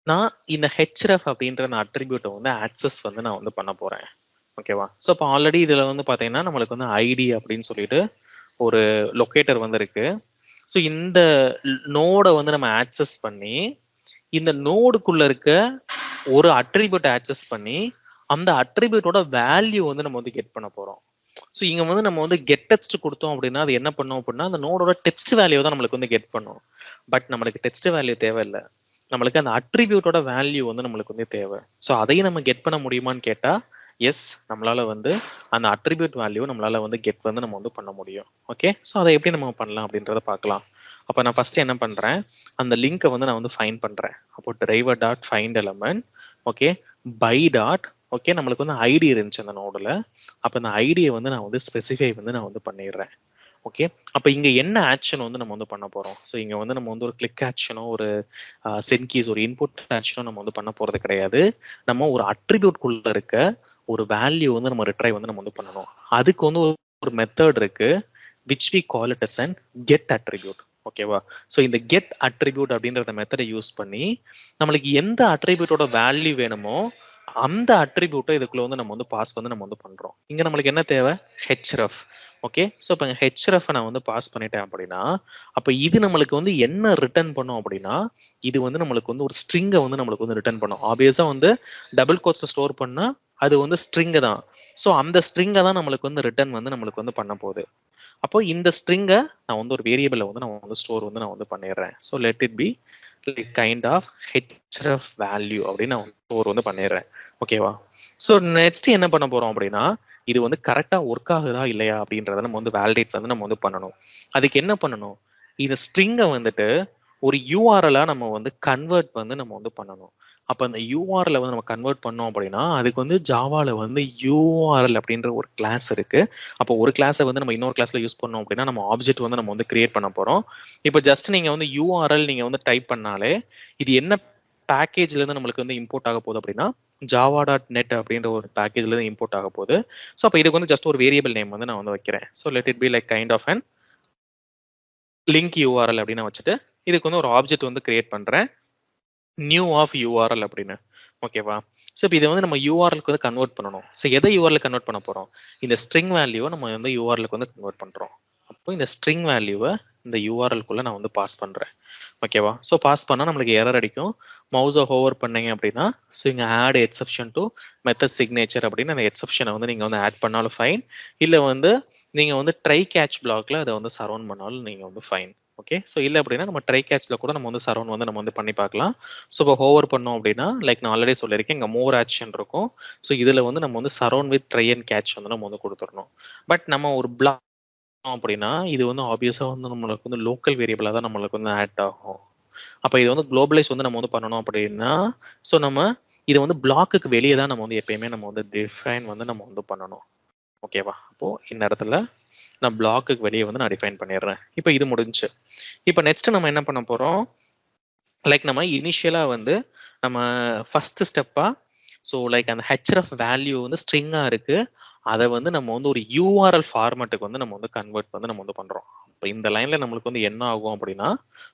[SPEAKER 1] நான் இந்த href அப்படின்ற அட்ரிபியூட்டை வந்து ஆக்சஸ் வந்து நான் வந்து பண்ண போறேன். ஓகேவா? ஸோ இப்போ ஆல்ரெடி இதுல வந்து பாத்தீங்கன்னா நம்மளுக்கு வந்து ஐடி அப்படின்னு சொல்லிட்டு ஒரு லொக்கேட்டர் வந்து இருக்கு. ஸோ இந்த நோடை வந்து நம்ம ஆக்சஸ் பண்ணி இந்த நோடுக்குள்ள இருக்க ஒரு அட்ரிபியூட் ஆக்சஸ் பண்ணி அந்த அட்ரிபியூட்டோட வேல்யூ வந்து நம்ம வந்து கெட் பண்ண போறோம். ஸோ இங்க வந்து நம்ம வந்து கெட் டெக்ஸ்ட் கொடுத்தோம் அப்படின்னா அது என்ன பண்ணும் அப்படின்னா அந்த நோடோட டெக்ஸ்ட் வேல்யூ தான் நம்மளுக்கு வந்து கெட் பண்ணும். பட் நம்மளுக்கு டெக்ஸ்ட் வேல்யூ தேவையில்லை, நம்மளுக்கு அந்த அட்ரிபியூட்டோட வேல்யூ வந்து நம்மளுக்கு வந்து தேவை. ஸோ அதையும் நம்ம கெட் பண்ண முடியுமான்னு கேட்டா எஸ், நம்மளால வந்து அந்த அட்ரிபியூட் வேல்யூ நம்மளால வந்து கெட் வந்து நம்ம வந்து பண்ண முடியும். ஓகே, ஸோ அதை எப்படி நம்ம பண்ணலாம் அப்படின்றத பார்க்கலாம். அப்போ நான் ஃபர்ஸ்ட் என்ன பண்றேன், அந்த லிங்கை வந்து நான் வந்து ஃபைண்ட் பண்றேன். அப்போ driver dot find element, okay, by dot, okay, நம்மளுக்கு வந்து ஐடி இருந்துச்சு அந்த நோடுல. அப்போ அந்த ஐடியை வந்து நான் வந்து ஸ்பெசிஃபை வந்து நான் வந்து பண்ணிடுறேன். ஓகே, அப்போ இங்க என்ன ஆக்ஷன் வந்து நம்ம வந்து பண்ண போறோம். ஸோ இங்க வந்து நம்ம வந்து ஒரு கிளிக் ஆக்ஷனோ ஒரு சென்ட் கீஸ் ஒரு இன்புட் ஆக்ஷனோ நம்ம வந்து பண்ண போறது கிடையாது. நம்ம ஒரு அட்ரிபியூட் குள்ள இருக்க ஒரு வேல்யூ வந்து நம்ம ரிட்ரை வந்து நம்ம வந்து பண்ணணும். அதுக்கு வந்து ஒரு மெத்தட் இருக்கு which we call it as an get attribute. ஓகேவா? ஸோ இந்த கெட் அட்ரிபியூட் அப்படின்ற மெத்தடை யூஸ் பண்ணி நம்மளுக்கு எந்த அட்ரிபியூட்டோட வேல்யூ வேணுமோ அந்த அட்ரிபியூட்டை இதுக்குள்ள வந்து நம்ம வந்து பாஸ் வந்து நம்ம வந்து பண்றோம். இங்க நம்மளுக்கு என்ன தேவை? ஹெச்ரஃப். ஓகே, ஸோ இப்போ ஹெச்ரஃப் நான் வந்து பாஸ் பண்ணிட்டேன் அப்படின்னா அப்போ இது நம்மளுக்கு வந்து என்ன ரிட்டர்ன் பண்ணும் அப்படின்னா இது வந்து நம்மளுக்கு வந்து ஒரு ஸ்ட்ரிங்கை வந்து நம்மளுக்கு வந்து ரிட்டர்ன் பண்ணும். ஆப்வியஸா வந்து டபுள் கோட்ஸ்ல ஸ்டோர் பண்ணா அது வந்து ஸ்ட்ரிங்கு தான். ஸோ அந்த ஸ்ட்ரிங்கை தான் நம்மளுக்கு வந்து ரிட்டர்ன் வந்து நம்மளுக்கு வந்து பண்ண போகுது. அப்போ இந்த ஸ்ட்ரிங்கை நான் வந்து ஒரு வேரியபிளை வந்து நான் வந்து ஸ்டோர் வந்து நான் வந்து பண்ணிடுறேன். So let it be kind of href value அப்படின்னு நான் ஸ்டோர் வந்து பண்ணிடுறேன். ஓகேவா? ஸோ நெக்ஸ்ட் என்ன பண்ண போறோம் அப்படின்னா இது வந்து கரெக்டா ஒர்க் ஆகுதா இல்லையா அப்படின்றத நம்ம வந்து வேலிடேட் வந்து நம்ம வந்து பண்ணணும். அதுக்கு என்ன பண்ணணும்? இந்த ஸ்ட்ரிங்கை வந்துட்டு ஒரு யூஆர்எலா நம்ம வந்து கன்வெர்ட் வந்து நம்ம வந்து பண்ணணும். அப்ப அந்த யூஆர்எல் வந்து நம்ம கன்வெர்ட் பண்ணோம் அப்படின்னா அதுக்கு வந்து ஜாவால வந்து யூஆர்எல் அப்படின்ற ஒரு கிளாஸ் இருக்கு. அப்போ ஒரு கிளாஸை வந்து நம்ம இன்னொரு கிளாஸ்ல யூஸ் பண்ணோம் அப்படின்னா நம்ம ஆப்ஜெக்ட் வந்து நம்ம வந்து கிரியேட் பண்ண போறோம். இப்போ ஜஸ்ட் நீங்க வந்து யூஆர்எல் நீங்க வந்து டைப் பண்ணாலே இது என்ன பேக்கேஜ்ல இருந்து நம்மளுக்கு வந்து இம்போர்ட் ஆக போகுது அப்படின்னா java.net அப்படின்ற ஒரு பேக்கேஜ்ல இருந்து இம்போர்ட் ஆக போகுது. ஸோ அப்போ இதுக்கு வந்து ஜஸ்ட் ஒரு வேரியபிள் நேம் வந்து நான் வந்து வைக்கிறேன். So let it be like kind of an link URL அப்படின்னு வச்சுட்டு இதுக்கு வந்து ஒரு ஆப்ஜெக்ட் வந்து கிரியேட் பண்றேன் நியூ ஆஃப் யூஆர்எல் அப்படின்னு. ஓகேவா? ஸோ இப்போ இதை வந்து நம்ம யூஆர்எலுக்கு வந்து கன்வெர்ட் பண்ணணும். ஸோ எதை யூஆர்எல் கன்வெர்ட் பண்ண போறோம்? இந்த ஸ்ட்ரிங் வேல்யூவை நம்ம வந்து யூஆர்எலுக்கு வந்து கன்வெர்ட் பண்றோம். அப்போ இந்த ஸ்ட்ரிங் வேல்யூவை இந்த யூஆர்எல்குள்ள நான் வந்து பாஸ் பண்றேன். ஓகேவா? ஸோ பாஸ் பண்ணா நம்மளுக்கு எரர் அடிக்கும். மவுஸை ஹோவர் பண்ணீங்க அப்படின்னா ஸோ இங்க add exception to method signature அப்படின்னு அந்த எக்ஸப்ஷனை வந்து நீங்க வந்து ஆட் பண்ணாலும் ஃபைன். இல்லை வந்து நீங்க வந்து ட்ரை கேட்ச் பிளாக்ல அதை வந்து சரௌண்ட் பண்ணாலும் நீங்க வந்து ஃபைன். ஓகே, ஸோ இல்லை அப்படின்னா நம்ம ட்ரை கேட்ச்ல கூட நம்ம வந்து சரௌண்ட் வந்து நம்ம வந்து பண்ணி பார்க்கலாம். ஸோ இப்போ ஹோவர் பண்ணோம் அப்படின்னா லைக் நான் ஆல்ரெடி சொல்லியிருக்கேன் இங்கே மோர் ஆக்ஷன் இருக்கும். ஸோ இதில் வந்து நம்ம வந்து surround with try and catch வந்து நம்ம வந்து கொடுத்துடணும். பட் நம்ம ஒரு பிளாக் அப்படின்னா இது வந்து ஆப்வியஸா வந்து நம்மளுக்கு வந்து லோக்கல் வேரியபிளா தான் நம்மளுக்கு வந்து ஆட் ஆகும். அப்ப இது வந்து குளோபலைஸ் வந்து நம்ம வந்து பண்ணணும் அப்படின்னா ஸோ நம்ம இதை வந்து பிளாக்குக்கு வெளியே தான் நம்ம வந்து எப்பயுமே நம்ம வந்து டிஃபைன் வந்து நம்ம வந்து பண்ணணும். ஓகேவா? அப்போ இந்த இடத்துல நான் பிளாக்குக்கு வெளியே வந்து நான் டிஃபைன் பண்ணிடுறேன். இப்போ இது முடிஞ்சு. இப்போ நெக்ஸ்ட் நம்ம என்ன பண்ண போறோம்? லைக் நம்ம இனிஷியலா வந்து நம்ம ஃபர்ஸ்ட் ஸ்டெப்பா ஸோ லைக் அந்த ஹெச்ரஃப் வேல்யூ வந்து ஸ்ட்ரிங்கா இருக்கு. அதை வந்து நம்ம வந்து ஒரு யூஆர்எல் ஃபார்மேட்டுக்கு வந்து நம்ம வந்து கன்வெர்ட் வந்து நம்ம வந்து பண்றோம். இப்போ இந்த லைன்ல நம்மளுக்கு வந்து என்ன ஆகும் அப்படின்னா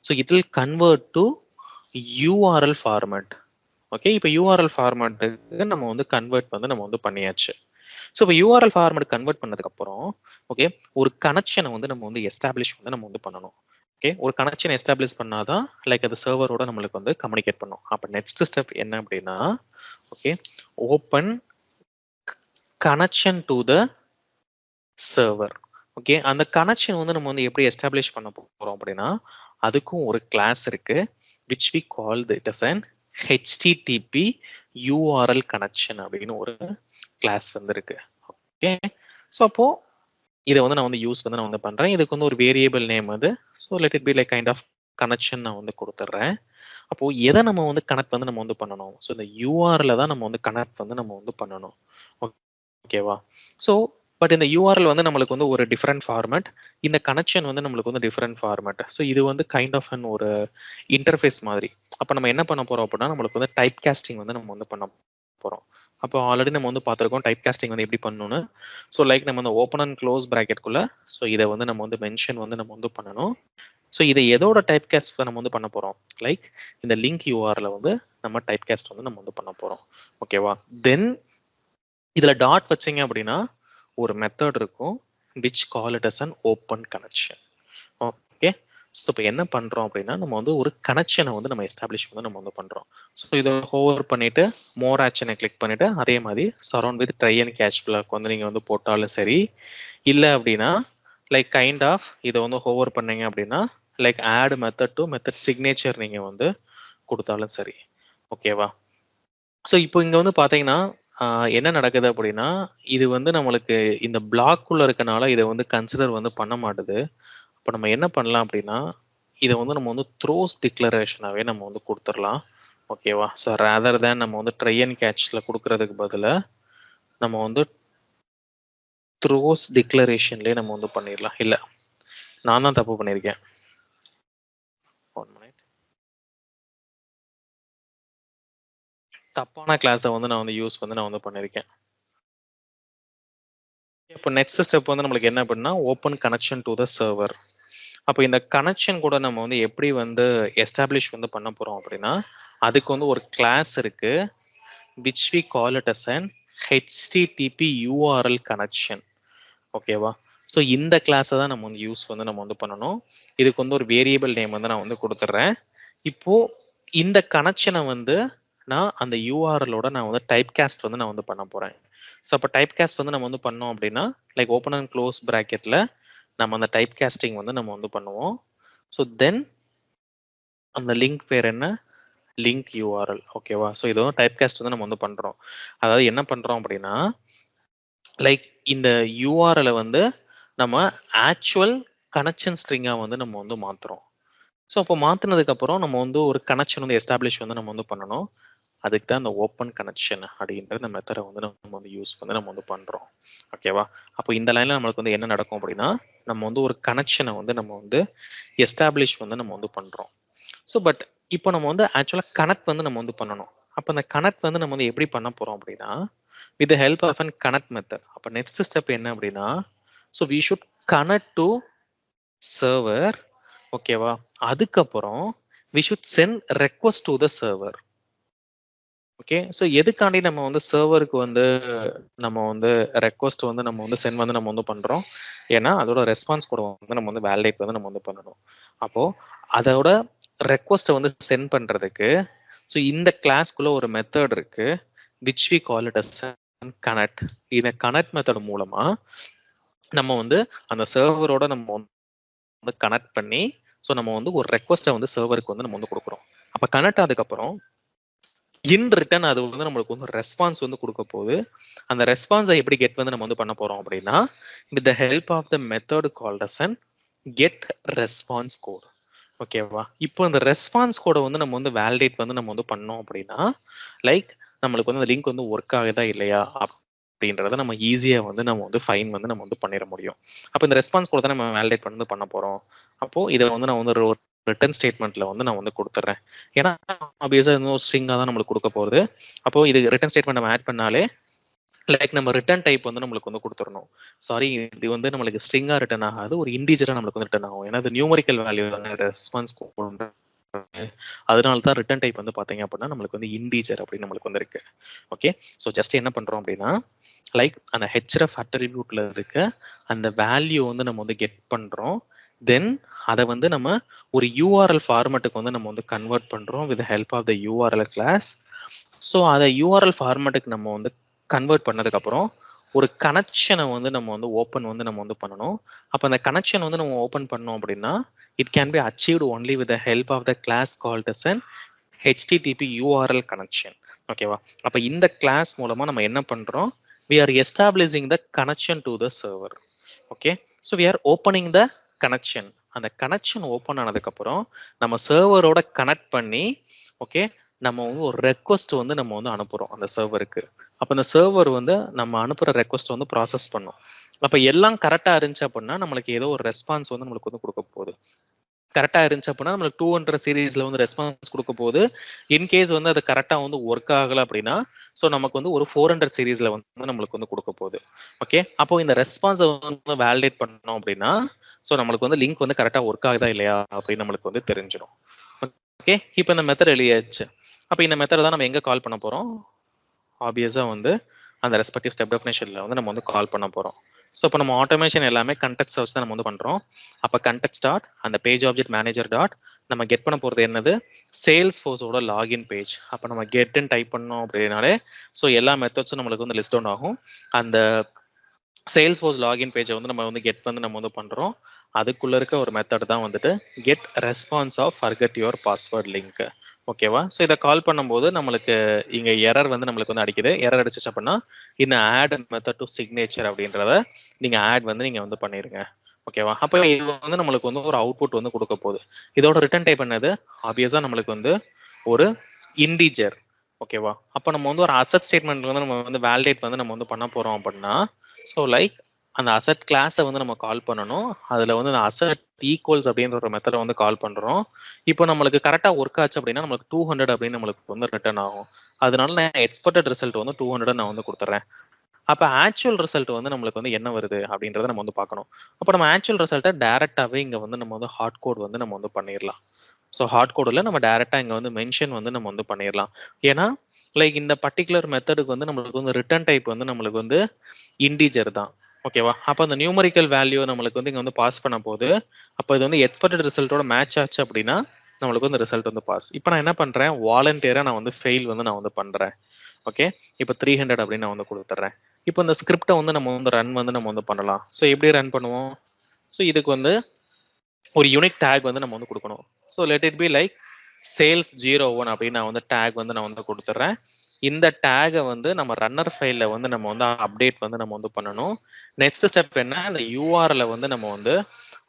[SPEAKER 1] so it will convert to URL format. Okay, இப்போ யூஆர்எல் ஃபார்மேட்டுக்கு நம்ம வந்து கன்வெர்ட் வந்து நம்ம வந்து பண்ணியாச்சு. ஸோ இப்போ யூஆர்எல் ஃபார்மேட் கன்வெர்ட் பண்ணதுக்கு அப்புறம் ஓகே ஒரு கனெக்ஷனை வந்து நம்ம வந்து எஸ்டாப்ளிஷ் வந்து நம்ம வந்து பண்ணணும். ஓகே, ஒரு கனெக்ஷன் எஸ்டாப்ளிஷ் பண்ணாதான் லைக் அது சர்வரோட நம்மளுக்கு வந்து கம்யூனிகேட் பண்ணும். அப்போ நெக்ஸ்ட் ஸ்டெப் என்ன அப்படின்னா okay open connection to the server. Okay, அந்த கனெக்ஷன் வந்து நம்ம வந்து எப்படி எஸ்டாப்ளிஷ் பண்ண போறோம் அப்படின்னா அதுக்கும் ஒரு கிளாஸ் இருக்கு which we call it as an HTTP URL connection அப்படின்னு ஒரு கிளாஸ் வந்து இருக்கு. ஓகே, ஸோ அப்போ இதை வந்து நான் வந்து யூஸ் வந்து நான் வந்து பண்றேன். இதுக்கு வந்து ஒரு வேரியபிள் நேம் வந்து so let it be like kind of connection நான் வந்து கொடுத்துட்றேன். அப்போ எதை நம்ம வந்து கனெக்ட் வந்து நம்ம வந்து பண்ணணும்? ஸோ இந்த யூஆர்எல் தான் நம்ம வந்து கனெக்ட் வந்து நம்ம வந்து பண்ணணும். ஓகேவா? ஸோ பட் இந்த யூஆர்எல் வந்து நம்மளுக்கு வந்து ஒரு டிஃப்ரெண்ட் ஃபார்மேட், இந்த கனெக்ஷன் வந்து நம்மளுக்கு வந்து டிஃப்ரெண்ட் ஃபார்மேட். ஸோ இது வந்து கைண்ட் ஆஃப் அன் ஒரு இன்டர்ஃபேஸ் மாதிரி. அப்போ நம்ம என்ன பண்ண போறோம் அப்படின்னா நம்மளுக்கு வந்து டைப் காஸ்டிங் வந்து நம்ம வந்து பண்ண போறோம். அப்போ ஆல்ரெடி நம்ம வந்து பார்த்துருக்கோம் டைப் காஸ்டிங் வந்து எப்படி பண்ணணும்னு. ஸோ லைக் நம்ம வந்து ஓப்பன் அண்ட் க்ளோஸ் ப்ராக்கெட்குள்ள ஸோ இதை வந்து நம்ம வந்து மென்ஷன் வந்து நம்ம வந்து பண்ணணும். ஸோ இதை எதோட டைப் காஸ்ட் நம்ம வந்து பண்ண போறோம்? லைக் இந்த லிங்க் யூஆர்ல வந்து நம்ம டைப் காஸ்ட் வந்து நம்ம வந்து பண்ண போறோம். ஓகேவா? தென் இதுல டாட் வச்சிங்க அப்படின்னா ஒரு மெத்தட் இருக்கும் which call it as an open connection. Okay, so இப்போ என்ன பண்றோம் அப்படின்னா நம்ம வந்து ஒரு கனெக்ஷனை வந்து நம்ம எஸ்டாப்ளிஷ் வந்து நம்ம வந்து பண்றோம். ஸோ இதை ஹோவர் பண்ணிட்டு மோர் ஆக்ஷனை கிளிக் பண்ணிட்டு அதே மாதிரி surround with try and catch black வந்து நீங்க வந்து போட்டாலும் சரி, இல்லை அப்படின்னா லைக் கைண்ட் ஆஃப் இதை வந்து ஹோவர் பண்ணீங்க அப்படின்னா like add method to method signature நீங்க வந்து கொடுத்தாலும் சரி. ஓகேவா? ஸோ இப்போ இங்க வந்து பாத்தீங்கன்னா என்ன நடக்குது அப்படின்னா இது வந்து நம்மளுக்கு இந்த பிளாக்குள்ள இருக்கனால இதை வந்து கன்சிடர் வந்து பண்ண மாட்டுது. அப்போ நம்ம என்ன பண்ணலாம் அப்படின்னா இதை வந்து நம்ம வந்து த்ரோஸ் டிக்ளரேஷனாகவே நம்ம வந்து கொடுத்துடலாம். ஓகேவா? ஸோ ரேதர் தேன் நம்ம வந்து ட்ரை அண்ட் கேட்ச்ல கொடுக்கறதுக்கு பதிலாக நம்ம வந்து த்ரோஸ் டிக்ளரேஷன்லேயே நம்ம வந்து பண்ணிடலாம். இல்லை, நான் தான் தப்பு பண்ணியிருக்கேன். தப்பான கிளாஸை வந்து நான் வந்து யூஸ் வந்து நான் வந்து பண்ணியிருக்கேன். இப்போ நெக்ஸ்ட் ஸ்டெப் வந்து நம்மளுக்கு என்ன அப்படின்னா open connection to the server. அப்போ இந்த கனெக்ஷன் கூட நம்ம வந்து எப்படி வந்து எஸ்டாப்ளிஷ் வந்து பண்ண போறோம் அப்படின்னா, அதுக்கு வந்து ஒரு கிளாஸ் இருக்கு, which we call it as an HTTP URL connection. ஓகேவா? ஸோ இந்த கிளாஸை தான் நம்ம வந்து யூஸ் வந்து நம்ம வந்து பண்ணணும். இதுக்கு வந்து ஒரு வேரியபிள் நேம் வந்து நான் வந்து கொடுத்துட்றேன். இப்போ இந்த கனெக்ஷனை வந்து நான் அந்த யூஆர்எலோட நான் வந்து டைப் காஸ்ட் வந்து நான் வந்து பண்ண போறேன். ஸோ அப்போ டைப் காஸ்ட் வந்து நம்ம வந்து பண்ணோம் அப்படின்னா, லைக் ஓப்பன் அண்ட் க்ளோஸ் ப்ராக்கெட்ல நம்ம அந்த டைப் காஸ்டிங் வந்து நம்ம வந்து பண்ணுவோம். ஸோ தென் அந்த லிங்க் பேர் என்ன? Link URL. ஓகேவா? ஸோ இது வந்து டைப் காஸ்ட் வந்து நம்ம வந்து பண்றோம். அதாவது என்ன பண்றோம் அப்படின்னா, லைக் இந்த யூஆர்எலை வந்து நம்ம ஆக்சுவல் கனெக்ஷன் ஸ்ட்ரிங்கா வந்து நம்ம வந்து மாத்துறோம். ஸோ அப்போ மாத்தினதுக்கு அப்புறம் நம்ம வந்து ஒரு கனெக்ஷன் வந்து எஸ்டாப்ளிஷ் வந்து நம்ம வந்து பண்ணணும். அதுக்கு தான் இந்த ஓப்பன் கனெக்ஷன் அப்படின்ற இந்த மெத்தடை வந்து நம்ம வந்து யூஸ் பண்ணி நம்ம வந்து பண்றோம். ஓகேவா? அப்போ இந்த லைன்ல நம்மளுக்கு வந்து என்ன நடக்கும் அப்படின்னா, நம்ம வந்து ஒரு கனெக்ஷனை வந்து நம்ம வந்து எஸ்டாப்ளிஷ் வந்து நம்ம வந்து பண்றோம். ஸோ பட் இப்போ நம்ம வந்து ஆக்சுவலா கனெக்ட் வந்து நம்ம வந்து பண்ணணும். அப்போ அந்த கனெக்ட் வந்து நம்ம வந்து எப்படி பண்ண போறோம் அப்படின்னா, with the help of an connect method. அப்போ நெக்ஸ்ட் ஸ்டெப் என்ன அப்படின்னா, so we should connect to server. ஓகேவா? அதுக்கப்புறம் we should send request to the server. Okay, so எதுக்காண்டி நம்ம வந்து சர்வருக்கு வந்து நம்ம வந்து ரெக்வஸ்ட் வந்து நம்ம வந்து சென்ட் வந்து நம்ம வந்து பண்றோம். ஏன்னா அதோட ரெஸ்பான்ஸ் கூட வந்து நம்ம வந்து வேலிடேட் வந்து நம்ம வந்து பண்ணணும். அப்போ அதோட ரெக்வஸ்ட்டை வந்து சென்ட் பண்றதுக்கு ஸோ இந்த கிளாஸ்க்குள்ள ஒரு மெத்தட் இருக்கு, which we call it as connect. இந்த கனெக்ட் மெத்தட் மூலமா நம்ம வந்து அந்த சர்வரோட நம்ம வந்து கனெக்ட் பண்ணி ஸோ நம்ம வந்து ஒரு ரெக்வஸ்ட்டை வந்து சர்வருக்கு வந்து நம்ம வந்து கொடுக்குறோம். அப்போ கனெக்ட் ஆனதுக்கப்புறம் இன் ரிட்டர்ன் அது வந்து நம்மளுக்கு வந்து ரெஸ்பான்ஸ் வந்து கொடுக்க போகுது. அந்த ரெஸ்பான்ஸை எப்படி கெட் வந்து நம்ம வந்து பண்ண போறோம் அப்படின்னா, with the help of the method called as an get response code. ஓகேவா? இப்போ இந்த ரெஸ்பான்ஸ் கோடை வந்து நம்ம வந்து வேலிடேட் வந்து நம்ம வந்து பண்ணோம் அப்படின்னா, லைக் நம்மளுக்கு வந்து அந்த லிங்க் வந்து ஒர்க் ஆகுதா இல்லையா அப்படின்றத நம்ம ஈஸியா வந்து நம்ம வந்து ஃபைன் வந்து நம்ம வந்து பண்ணிட முடியும். அப்போ இந்த ரெஸ்பான்ஸ் கோடை தான் நம்ம வேலிடேட் வந்து பண்ண போறோம். அப்போ இதை வந்து நான் வந்து ஒரு ரிட்டர்ன் ஸ்டேட்மெண்ட்ல வந்து நான் வந்து கொடுத்துட்றேன். ஏன்னா ஆப்வியஸா ஒரு ஸ்ட்ரிங்கா தான் நம்மளுக்கு கொடுக்க போகுது. அப்போ இது ரிட்டர்ன் ஸ்டேட்மெண்ட் நம்ம ஆட் பண்ணாலே லைக் நம்ம ரிட்டர்ன் டைப் வந்து நம்மளுக்கு வந்து கொடுத்துடணும். சாரி, இது வந்து நம்மளுக்கு ஸ்ட்ரிங்கா ரிட்டர்ன் ஆகாது, ஒரு இன்டிஜரா நம்மளுக்கு வந்து ரிட்டர்ன் ஆகும். ஏன்னா இது நியூமரிக்கல் வேல்யூ தானே ரெஸ்பான்ஸ் கோட். அதனால தான் ரிட்டர்ன் டைப் வந்து பாத்தீங்க அப்படின்னா நம்மளுக்கு வந்து இன்டிஜர் அப்படின்னு நம்மளுக்கு வந்து இருக்கு. ஓகே, ஸோ ஜஸ்ட் என்ன பண்றோம் அப்படின்னா, லைக் அந்த ஹெச்எஃப் அட்ரிபியூட்ல இருக்க அந்த வேல்யூ வந்து நம்ம வந்து கெட் பண்றோம். தென் அதை வந்து நம்ம ஒரு யூஆர்எல் ஃபார்மேட்டுக்கு வந்து நம்ம வந்து கன்வெர்ட் பண்றோம் with help of the URL class. So அதை யூஆர்எல் ஃபார்மேட்டுக்கு நம்ம வந்து கன்வெர்ட் பண்ணதுக்கு அப்புறம் ஒரு கனெக்ஷனை வந்து நம்ம வந்து ஓப்பன் வந்து நம்ம வந்து பண்ணணும். அப்போ அந்த கனெக்ஷன் வந்து நம்ம ஓப்பன் பண்ணோம் அப்படின்னா, it can be achieved only with the help of the class called as an HTTP URL connection. ஓகேவா? அப்போ இந்த கிளாஸ் மூலமா நம்ம என்ன பண்றோம்? we are establishing the connection to the server. Okay, so we are opening the connection. அந்த connection open ஆனதுக்கு அப்புறம் நம்ம சர்வரோட கனெக்ட் பண்ணி ஓகே நம்ம வந்து ஒரு ரெக்வஸ்ட் வந்து நம்ம வந்து அனுப்புறோம் அந்த சர்வருக்கு. அப்போ அந்த சர்வர் வந்து நம்ம அனுப்புற ரெக்வஸ்ட் வந்து ப்ராசஸ் பண்ணும். அப்போ எல்லாம் கரெக்டா இருந்துச்சு அப்படின்னா நம்மளுக்கு ஏதோ ஒரு ரெஸ்பான்ஸ் வந்து நம்மளுக்கு வந்து கொடுக்க போகுது. கரெக்டா இருந்துச்சு அப்படின்னா நம்மளுக்கு 200 சீரீஸ்ல வந்து ரெஸ்பான்ஸ் கொடுக்க போகுது. இன்கேஸ் வந்து அது கரெக்டா வந்து ஒர்க் ஆகல அப்படின்னா ஸோ நமக்கு வந்து ஒரு 400 சீரீஸ்ல வந்து நம்மளுக்கு வந்து கொடுக்க போகுது. ஓகே, அப்போ இந்த ரெஸ்பான்ஸை வந்து வேலிடேட் பண்ணோம் அப்படின்னா ஸோ நம்மளுக்கு வந்து லிங்க் வந்து கரெக்டா ஒர்க் ஆகுதா இல்லையா அப்படின்னு நம்மளுக்கு வந்து தெரிஞ்சிடும். ஓகே, இப்போ இந்த மெத்தட் எழுதியாச்சு. அப்போ இந்த மெத்தட் தான் நம்ம எங்க கால் பண்ண போறோம்? ஆப்வியஸா வந்து அந்த ரெஸ்பெக்டிவ் ஸ்டெப் டெஃபினேஷன்ல வந்து நம்ம வந்து கால் பண்ண போறோம். ஸோ இப்போ நம்ம ஆட்டோமேஷன் எல்லாமே கண்டெக்ட் சர்ச் தான் நம்ம வந்து பண்றோம். அப்போ கண்டெக்ட் டாட் அந்த பேஜ் ஆப்ஜெக்ட் மேனேஜர் டாட் நம்ம கெட் பண்ண போறது என்னது? சேல்ஸ் ஃபோர்ஸோட லாகின் பேஜ். அப்போ நம்ம கெட்ன்னு டைப் பண்ணோம் அப்படின்னாலே ஸோ எல்லா மெத்தட்ஸும் நம்மளுக்கு வந்து லிஸ்ட் டவுன் ஆகும். அந்த சேல்ஸ் ஃபோர்ஸ் லாகின் பேஜை வந்து நம்ம வந்து கெட் வந்து நம்ம வந்து பண்றோம். அதுக்குள்ள இருக்க ஒரு மெத்தட் தான் வந்துட்டு get response of forget your password link. ஓகேவா? ஸோ இதை கால் பண்ணும்போது நம்மளுக்கு இங்க எரர் வந்து நம்மளுக்கு வந்து அடிக்குது. எரர் அடிச்சிச்சு அப்படின்னா இந்த ஆட் மெத்தட் டு சிக்னேச்சர் அப்படின்றத நீங்க ஆட் வந்து நீங்க வந்து பண்ணிருங்க. ஓகேவா? அப்போ இது வந்து நம்மளுக்கு வந்து ஒரு அவுட்புட் வந்து கொடுக்க போகுது. இதோட ரிட்டர்ன் டைப் பண்ணது ஆப்வியஸா நம்மளுக்கு வந்து ஒரு இன்டிஜர். ஓகேவா? அப்போ நம்ம வந்து ஒரு அசெட் ஸ்டேட்மெண்ட் வந்து நம்ம வந்து வேலிடேட் வந்து நம்ம வந்து பண்ண போறோம் அப்படின்னா ஸோ லைக் அந்த அசெட் கிளாஸை வந்து நம்ம கால் பண்ணணும். அதுல வந்து அந்த அசெட் ஈக்குவல்ஸ் அப்படின்ற ஒரு மெத்தடை வந்து கால் பண்றோம். இப்போ நம்மளுக்கு கரெக்டா ஒர்க் ஆச்சு அப்படின்னா நம்மளுக்கு 200 அப்படின்னு நம்மளுக்கு வந்து ரிட்டர்ன் ஆகும். அதனால நான் எக்ஸ்பெக்டட் ரிசல்ட் வந்து 200 நான் வந்து கொடுத்துறேன். அப்ப ஆக்சுவல் ரிசல்ட் வந்து நம்மளுக்கு வந்து என்ன வருது அப்படின்றத நம்ம வந்து பார்க்கணும். அப்ப நம்ம ஆக்சுவல் ரிசல்ட்டை டைரக்டாவே இங்க வந்து நம்ம வந்து ஹார்ட் கோட் வந்து நம்ம வந்து பண்ணிடலாம். ஸோ ஹார்ட் கோடில் நம்ம டைரக்டா இங்க வந்து மென்ஷன் வந்து நம்ம வந்து பண்ணிடலாம். ஏன்னா லைக் இந்த பர்டிகுலர் மெத்தடுக்கு வந்து நம்மளுக்கு வந்து ரிட்டர்ன் டைப் வந்து நம்மளுக்கு வந்து இன்டிஜர் தான். ஓகேவா? அப்போ அந்த நியூமரிக்கல் வேல்யூ நம்மளுக்கு வந்து இங்க வந்து பாஸ் பண்ண போது அப்போ இது வந்து எக்ஸ்பெக்டட் ரிசல்ட்டோட மேட்ச் ஆச்சு அப்படின்னா நம்மளுக்கு வந்து ரிசல்ட் வந்து பாஸ். இப்போ நான் என்ன பண்றேன், வாலண்டியரா நான் வந்து ஃபெயில் வந்து நான் வந்து பண்றேன். ஓகே, இப்போ 300 அப்படின்னு நான் வந்து கொடுத்துட்றேன். இப்போ இந்த ஸ்கிரிப்டை வந்து நம்ம வந்து ரன் வந்து நம்ம வந்து பண்ணலாம். ஸோ எப்படி ரன் பண்ணுவோம்? ஸோ இதுக்கு வந்து ஒரு யூனிக் டேக் வந்து நம்ம வந்து கொடுக்கணும். So let it be like sales 01 அப்படின்னு நான் வந்து டேக் வந்து நான் வந்து கொடுத்துட்றேன். இந்த டேகை வந்து நம்ம ரன்னர் ஃபைலில் வந்து நம்ம வந்து அப்டேட் வந்து நம்ம வந்து பண்ணணும். நெக்ஸ்ட் ஸ்டெப் என்ன, இந்த யூஆர்எல் வந்து நம்ம வந்து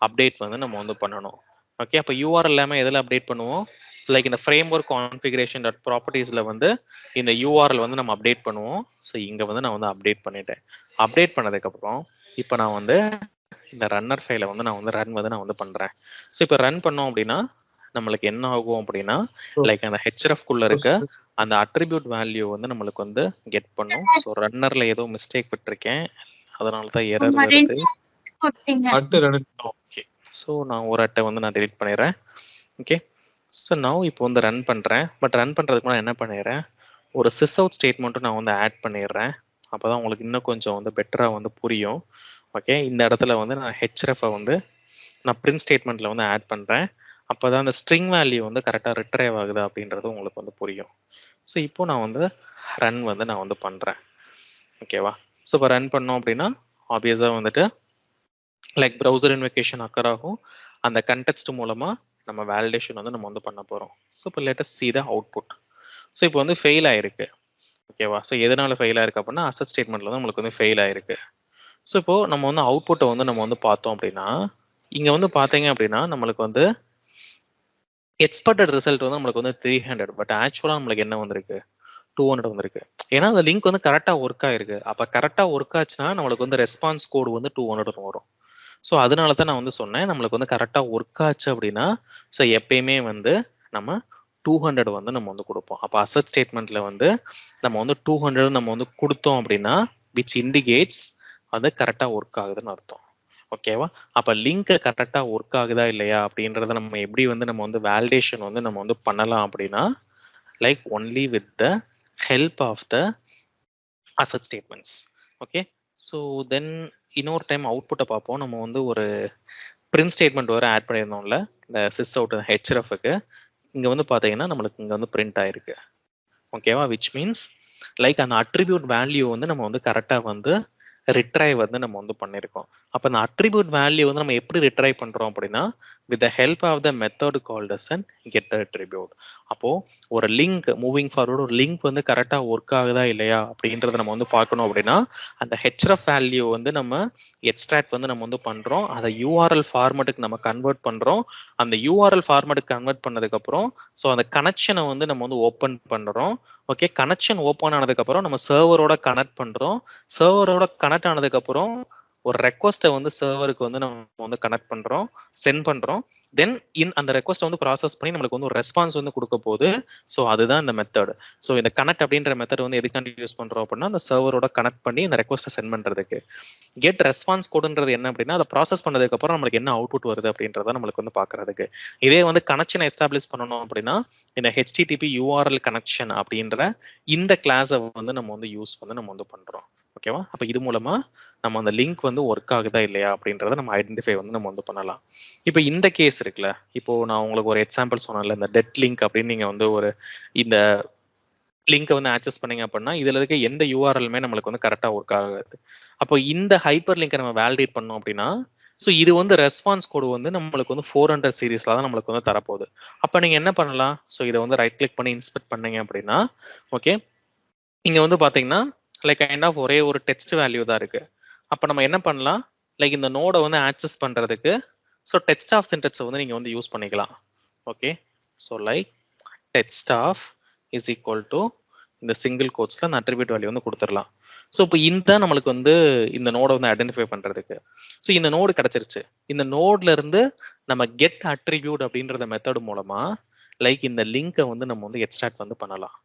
[SPEAKER 1] அப்டேட் வந்து நம்ம வந்து பண்ணணும். ஓகே, அப்போ யூஆர்எல் இல்லாமல் எதில் அப்டேட் பண்ணுவோம்? லைக் இந்த ஃப்ரேம் ஒர்க் கான்ஃபிகரேஷன் டாட் ப்ராப்பர்ட்டிஸில் வந்து இந்த யூஆர்எல் வந்து நம்ம அப்டேட் பண்ணுவோம். ஸோ இங்கே வந்து நான் வந்து அப்டேட் பண்ணிட்டேன். அப்டேட் பண்ணதுக்கப்புறம் இப்போ நான் வந்து இந்த ரன்னர் ஃபைலை வந்து நான் வந்து ரன் வந்து நான் வந்து பண்ணுறேன். ஸோ இப்போ ரன் பண்ணோம் அப்படின்னா நம்மளுக்கு என்ன ஆகும் அப்படின்னா லைக் அந்த ஹெச்எஃப்குள்ள இருக்க அந்த அட்ரிபியூட் வேல்யூ வந்து நம்மளுக்கு வந்து கெட் பண்ணும். ஸோ ரன்னர்ல ஏதோ மிஸ்டேக் விட்டுருக்கேன், அதனால தான் எரர் வருது. ஓகே, ஸோ நான் ஒரு அட்டை வந்து நான் டெலிட் பண்ணிடுறேன். ஓகே, ஸோ நான் இப்போ வந்து ரன் பண்ணுறேன். பட் ரன் பண்ணுறதுக்கு நான் என்ன பண்ணிடுறேன், ஒரு சிஸ் அவுட் ஸ்டேட்மெண்ட்டும் நான் வந்து ஆட் பண்ணிடுறேன். அப்போ தான் உங்களுக்கு இன்னும் கொஞ்சம் வந்து பெட்டராக வந்து புரியும். ஓகே, இந்த இடத்துல வந்து நான் ஹெச்எஃப் வந்து நான் பிரிண்ட் ஸ்டேட்மெண்ட்ல வந்து ஆட் பண்ணுறேன். அப்போ தான் அந்த ஸ்ட்ரிங் வேல்யூ வந்து கரெக்டாக ரிட்ரைவ் ஆகுது அப்படின்றது உங்களுக்கு வந்து புரியும். ஸோ இப்போ நான் வந்து ரன் வந்து நான் வந்து பண்ணுறேன். ஓகேவா? ஸோ இப்போ ரன் பண்ணோம் அப்படின்னா ஆப்வியஸாக வந்துட்டு லைக் ப்ரௌசர் இன்வெகேஷன் அக்கர் ஆகும். அந்த கண்டெக்ஸ்ட் மூலமாக நம்ம வேலிடேஷன் வந்து நம்ம வந்து பண்ண போகிறோம். ஸோ இப்போ latest see the output. So இப்போ வந்து ஃபெயில் ஆயிருக்கு. ஓகேவா? ஸோ எதனால ஃபெயில் ஆயிருக்கு அப்படின்னா அசட் ஸ்டேட்மெண்ட்ல வந்து நம்மளுக்கு வந்து ஃபெயில் ஆயிருக்கு. ஸோ இப்போ நம்ம வந்து அவுட்புட்டை வந்து நம்ம வந்து பார்த்தோம் அப்படின்னா இங்க வந்து பாத்தீங்க அப்படின்னா நம்மளுக்கு வந்து எக்ஸ்பெக்டட் ரிசல்ட் வந்து நம்மளுக்கு வந்து 300, பட் ஆக்சுவலா நம்மளுக்கு என்ன வந்திருக்கு, 200 வந்திருக்கு. ஏன்னா அந்த லிங்க் வந்து கரெக்டா ஒர்க் ஆயிருக்கு. அப்ப கரெக்டா ஒர்க் ஆச்சுன்னா நம்மளுக்கு வந்து ரெஸ்பான்ஸ் கோடு வந்து 200 வரும். ஸோ அதனால தான் நான் வந்து சொன்னேன் நம்மளுக்கு வந்து கரெக்டா ஒர்க் ஆச்சு அப்படின்னா ஸோ எப்பயுமே வந்து நம்ம 200 வந்து நம்ம வந்து கொடுப்போம். அப்போ அசட் ஸ்டேட்மெண்ட்ல வந்து நம்ம வந்து 200 நம்ம வந்து கொடுத்தோம் அப்படின்னா விச் இண்டிகேட்ஸ் அது கரெக்டா ஒர்க் ஆகுதுன்னு அர்த்தம். ஓகேவா? அப்ப லிங்க் கரெக்டா ஒர்க் ஆகுதா இல்லையா அப்படின்றத நம்ம எப்படி வந்து நம்ம வந்து வேலிடேஷன் வந்து நம்ம வந்து பண்ணலாம் அப்படின்னா like only with the help of the assert statements. Okay, so then இன்னொரு டைம் அவுட்புட்டை பார்ப்போம். நம்ம வந்து ஒரு பிரிண்ட் ஸ்டேட்மெண்ட் வர ஆட் பண்ணியிருந்தோம்ல இந்த சிஸ் அவுட் ஹெச்எஃப்க்கு. இங்க வந்து பாத்தீங்கன்னா நம்மளுக்கு இங்க வந்து பிரிண்ட் ஆயிருக்கு. ஓகேவா? விச் மீன்ஸ் லைக் அந்த அட்ரிபியூட் வேல்யூ வந்து நம்ம வந்து கரெக்டா வந்து ரிட்ரைவ் வந்து நம்ம வந்து பண்ணியிருக்கோம். அப்போ அந்த அட்ரிபியூட் வேல்யூ வந்து நம்ம எப்படி ரிட்ரைவ் பண்றோம் அப்படின்னா with the help of the method called as and get the attribute. அப்போ ஒரு லிங்க் மூவிங் ஃபார்வர்டு ஒரு லிங்க் வந்து கரெக்டா ஒர்க் ஆகுதா இல்லையா அப்படின்றத நம்ம வந்து பார்க்கணும் அப்படின்னா அந்த ஹெச்எஃப் வேல்யூ வந்து நம்ம எக்ஸ்ட்ராக்ட் வந்து நம்ம வந்து பண்றோம். அதை யூஆர்எல் ஃபார்மேட்டுக்கு நம்ம கன்வெர்ட் பண்றோம். அந்த யூஆர்எல் ஃபார்மேட்டுக்கு கன்வெர்ட் பண்ணதுக்கு அப்புறம் ஸோ அந்த கனெக்ஷனை வந்து நம்ம வந்து ஓப்பன் பண்றோம். ஓகே, கனெக்ஷன் ஓப்பன் ஆனதுக்கு அப்புறம் நம்ம சர்வரோட கனெக்ட் பண்றோம். சர்வரோட கனெக்ட் ஆனதுக்கு அப்புறம் ஒரு ரெக்வஸ்ட்டை வந்து சர்வருக்கு வந்து நம்ம வந்து கனெக்ட் பண்றோம், சென்ட் பண்றோம். தென் அந்த ரெக்வஸ்ட்டை வந்து ப்ராசஸ் பண்ணி நம்மளுக்கு வந்து ஒரு ரெஸ்பான்ஸ் வந்து கொடுக்க போகுது. ஸோ அதுதான் இந்த மெத்தட். ஸோ இந்த கனெக்ட் அப்படின்ற மெத்தட் வந்து எதுக்காண்டி யூஸ் பண்றோம் அப்படின்னா அந்த சர்வரோட கனெக்ட் பண்ணி இந்த ரெக்வஸ்ட்டை சென்ட் பண்றதுக்கு. கெட் ரெஸ்பான்ஸ் கோடுன்றது என்ன அப்படின்னா அதை ப்ராசஸ் பண்ணதுக்கு அப்புறம் நம்மளுக்கு என்ன அவுட்புட் வருது அப்படின்றத நம்மளுக்கு வந்து பாக்குறதுக்கு. இதே வந்து கனெக்ஷனை எஸ்டாப்ளிஷ் பண்ணணும் அப்படின்னா இந்த HTTP URL கனெக்ஷன் அப்படின்ற இந்த கிளாஸை வந்து நம்ம வந்து யூஸ் வந்து நம்ம வந்து பண்றோம். ஓகேவா? அப்ப இது மூலமா நம்ம அந்த லிங்க் வந்து ஒர்க் ஆகுதா இல்லையா அப்படின்றத நம்ம ஐடென்டிஃபை வந்து நம்ம வந்து பண்ணலாம். இப்போ இந்த கேஸ் இருக்குல்ல, இப்போ நான் உங்களுக்கு ஒரு எக்ஸாம்பிள் சொன்னேன்ல இந்த டெட் லிங்க் அப்படின்னு நீங்க வந்து ஒரு இந்த லிங்கை வந்து ஆக்சஸ் பண்ணீங்க அப்படின்னா இதுல இருக்க எந்த யூஆர்எல்மே நம்மளுக்கு வந்து கரெக்டா ஒர்க் ஆகாது. அப்போ இந்த ஹைப்பர் லிங்கை நம்ம வேலிடேட் பண்ணோம் அப்படின்னா ஸோ இது வந்து ரெஸ்பான்ஸ் கோடு வந்து நம்மளுக்கு வந்து 400 சீரீஸ்ல தான் நம்மளுக்கு வந்து தரப்போகுது. அப்போ நீங்க என்ன பண்ணலாம், ஸோ இதை வந்து ரைட் கிளிக் பண்ணி இன்ஸ்பெக்ட் பண்ணீங்க அப்படின்னா ஓகே இங்க வந்து பாத்தீங்கன்னா லைக் கைண்ட் ஆஃப் ஒரே ஒரு டெக்ஸ்ட் வேல்யூ தான் இருக்கு. அப்போ நம்ம என்ன பண்ணலாம், லைக் இந்த நோடை வந்து ஆக்சஸ் பண்றதுக்கு ஸோ டெக்ஸ்ட் ஆஃப் சின்டெக்ஸை வந்து நீங்க வந்து யூஸ் பண்ணிக்கலாம். Okay, so like text of is equal to இந்த சிங்கிள் கோட்ஸ்ல அந்த அட்ரிபியூட் வேல்யூ வந்து கொடுத்துடலாம். ஸோ இப்போ இந்த நம்மளுக்கு வந்து இந்த நோடை வந்து ஐடென்டிஃபை பண்றதுக்கு ஸோ இந்த நோடு கிடைச்சிருச்சு. இந்த நோட்ல இருந்து நம்ம கெட் அட்ரிபியூட் அப்படின்றத மெத்தட் மூலமா லைக் இந்த லிங்கை வந்து நம்ம வந்து எக்ஸ்ட்ராக்ட் வந்து பண்ணலாம்.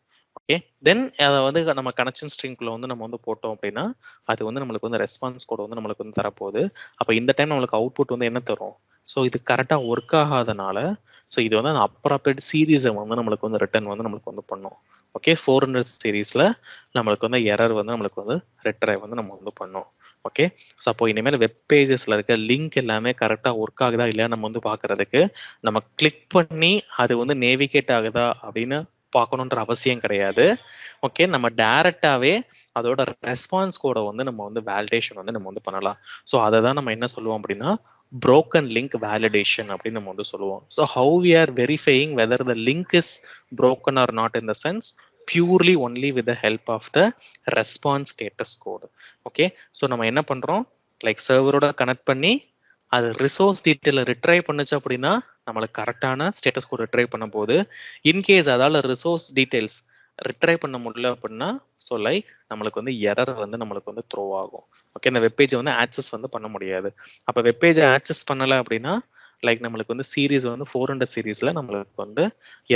[SPEAKER 1] ஓகே, தென் அதை வந்து நம்ம கனெக்ஷன் ஸ்ட்ரிங்குள்ள வந்து நம்ம வந்து போட்டோம் அப்படின்னா அது வந்து நம்மளுக்கு வந்து ரெஸ்பான்ஸ் கோட் வந்து நம்மளுக்கு வந்து தரப்போகுது. அப்போ இந்த டைம் நம்மளுக்கு அவுட்புட் வந்து என்ன தரும்? ஸோ இது கரெக்டாக ஒர்க் ஆகாதனால ஸோ இது வந்து அந்த அப்ராப்ரியேட் சீரீஸை வந்து நம்மளுக்கு வந்து ரிட்டர்ன் வந்து நம்மளுக்கு வந்து பண்ணும். ஓகே, 400 சீரீஸில் நம்மளுக்கு வந்து எரர் வந்து நம்மளுக்கு வந்து ரிட்டரை வந்து நம்ம வந்து பண்ணோம். ஓகே, ஸோ அப்போ இனிமேல் வெப் பேஜஸ்ல இருக்க லிங்க் எல்லாமே கரெக்டாக ஒர்க் ஆகுதா இல்லையா நம்ம வந்து பார்க்கறதுக்கு நம்ம கிளிக் பண்ணி அது வந்து நேவிகேட் ஆகுதா அப்படின்னு பார்க்கணுன்ற அவசியம் கிடையாது. ஓகே, நம்ம டைரக்டாவே அதோட ரெஸ்பான்ஸ் கோட வந்து நம்ம வந்து வேலிடேஷன் வந்து நம்ம வந்து பண்ணலாம். ஸோ அதை தான் நம்ம என்ன சொல்லுவோம் அப்படின்னா broken link validation அப்படின்னு நம்ம வந்து சொல்லுவோம். So how we are verifying whether the link is broken or not in the sense purely only with the help of the response status code. Okay, so நம்ம என்ன பண்றோம், லைக் சர்வரோட கனெக்ட் பண்ணி அது resource டீட்டெயில retrieve பண்ணுச்சு அப்படின்னா நம்மளுக்கு கரெக்டான status code retrieve பண்ணும் போது இன்கேஸ் அதால ரிசோர்ஸ் டீட்டெயில்ஸ் ரிட்ரைவ் பண்ண முடியல அப்படின்னா ஸோ லைக் நம்மளுக்கு வந்து எரர் வந்து நம்மளுக்கு வந்து த்ரோ ஆகும். ஓகே, இந்த வெப்பேஜை வந்து ஆக்சஸ் வந்து பண்ண முடியாது. அப்போ வெப்பேஜை ஆக்சஸ் பண்ணலை அப்படின்னா லைக் நம்மளுக்கு வந்து சீரீஸ் வந்து 400 சீரீஸ்ல நம்மளுக்கு வந்து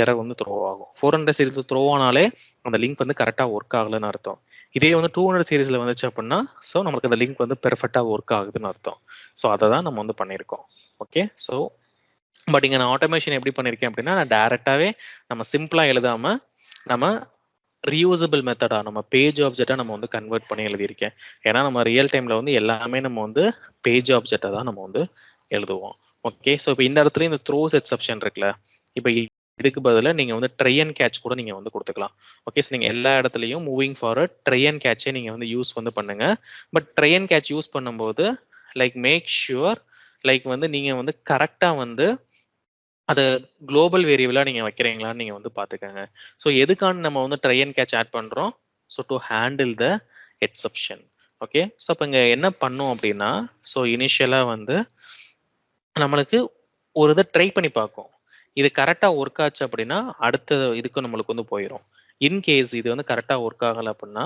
[SPEAKER 1] எரர் வந்து த்ரோ ஆகும். 400 சீரீஸ் த்ரோ ஆனாலே அந்த லிங்க் வந்து கரெக்டாக ஒர்க் ஆகலைன்னு அர்த்தம். இதே வந்து 200 சீரீஸ்ல வந்துச்சு அப்படின்னா ஸோ நம்மளுக்கு அந்த லிங்க் வந்து பெர்ஃபெக்டாக ஒர்க் ஆகுதுன்னு அர்த்தம். ஸோ அதை தான் நம்ம வந்து பண்ணியிருக்கோம். ஓகே, ஸோ பட் இங்கே நான் ஆட்டோமேஷன் எப்படி பண்ணியிருக்கேன் அப்படின்னா நான் டைரெக்டாகவே நம்ம சிம்பிளாக எழுதாமல் நம்ம ரீயூசபிள் மெத்தடா நம்ம பேஜ் ஆப்ஜெக்டா நம்ம வந்து கன்வெர்ட் பண்ணி எழுதியிருக்கேன். ஏன்னா நம்ம ரியல் டைம்ல வந்து எல்லாமே நம்ம வந்து பேஜ் ஆப்ஜெக்டா தான் நம்ம வந்து எழுதுவோம். ஓகே, ஸோ இப்போ இந்த இடத்துல இந்த த்ரோஸ் எக்ஸப்ஷன் இருக்குல்ல, இப்போ இதுக்கு பதிலாக நீங்க வந்து ட்ரை அண்ட் கேட்ச் கூட நீங்க வந்து கொடுத்துக்கலாம். ஓகே, ஸோ நீங்க எல்லா இடத்துலையும் மூவிங் ஃபார்வர்ட் ட்ரை அண்ட் கேட்சே நீங்க வந்து யூஸ் வந்து பண்ணுங்க. But try and catch use பண்ணும்போது லைக் மேக் ஷுர் லைக் வந்து நீங்க வந்து கரெக்டா வந்து அதை குளோபல் வேரியபிளா நீங்க வைக்கிறீங்களான்னு நீங்க வந்து பாத்துக்கோங்க. ஸோ எதுக்கான நம்ம வந்து ட்ரை அண்ட் கேட்ச் ஆட் பண்றோம்? So to handle the exception. Okay, so இப்போ இங்க என்ன பண்ணும் அப்படின்னா ஸோ இனிஷியலா வந்து நம்மளுக்கு ஒரு இதை ட்ரை பண்ணி பார்க்கும். இது கரெக்டா ஒர்க் ஆச்சு அப்படின்னா அடுத்த இதுக்கு நம்மளுக்கு வந்து போயிடும். இன்கேஸ் இது வந்து கரெக்டா ஒர்க் ஆகலை அப்படின்னா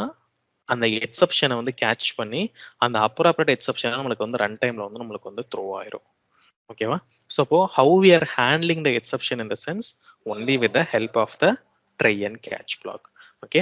[SPEAKER 1] அந்த எக்ஸப்ஷனை வந்து கேட்ச் பண்ணி அந்த அப்ராப்ரியேட் எக்ஸப்ஷனை நம்மளுக்கு வந்து ரன் டைம்ல வந்து நம்மளுக்கு வந்து த்ரோ ஆயிரும். ஓகேவா? ஸோ அப்போ how we are handling the exception in the sense only with the help of the try and catch block. Okay,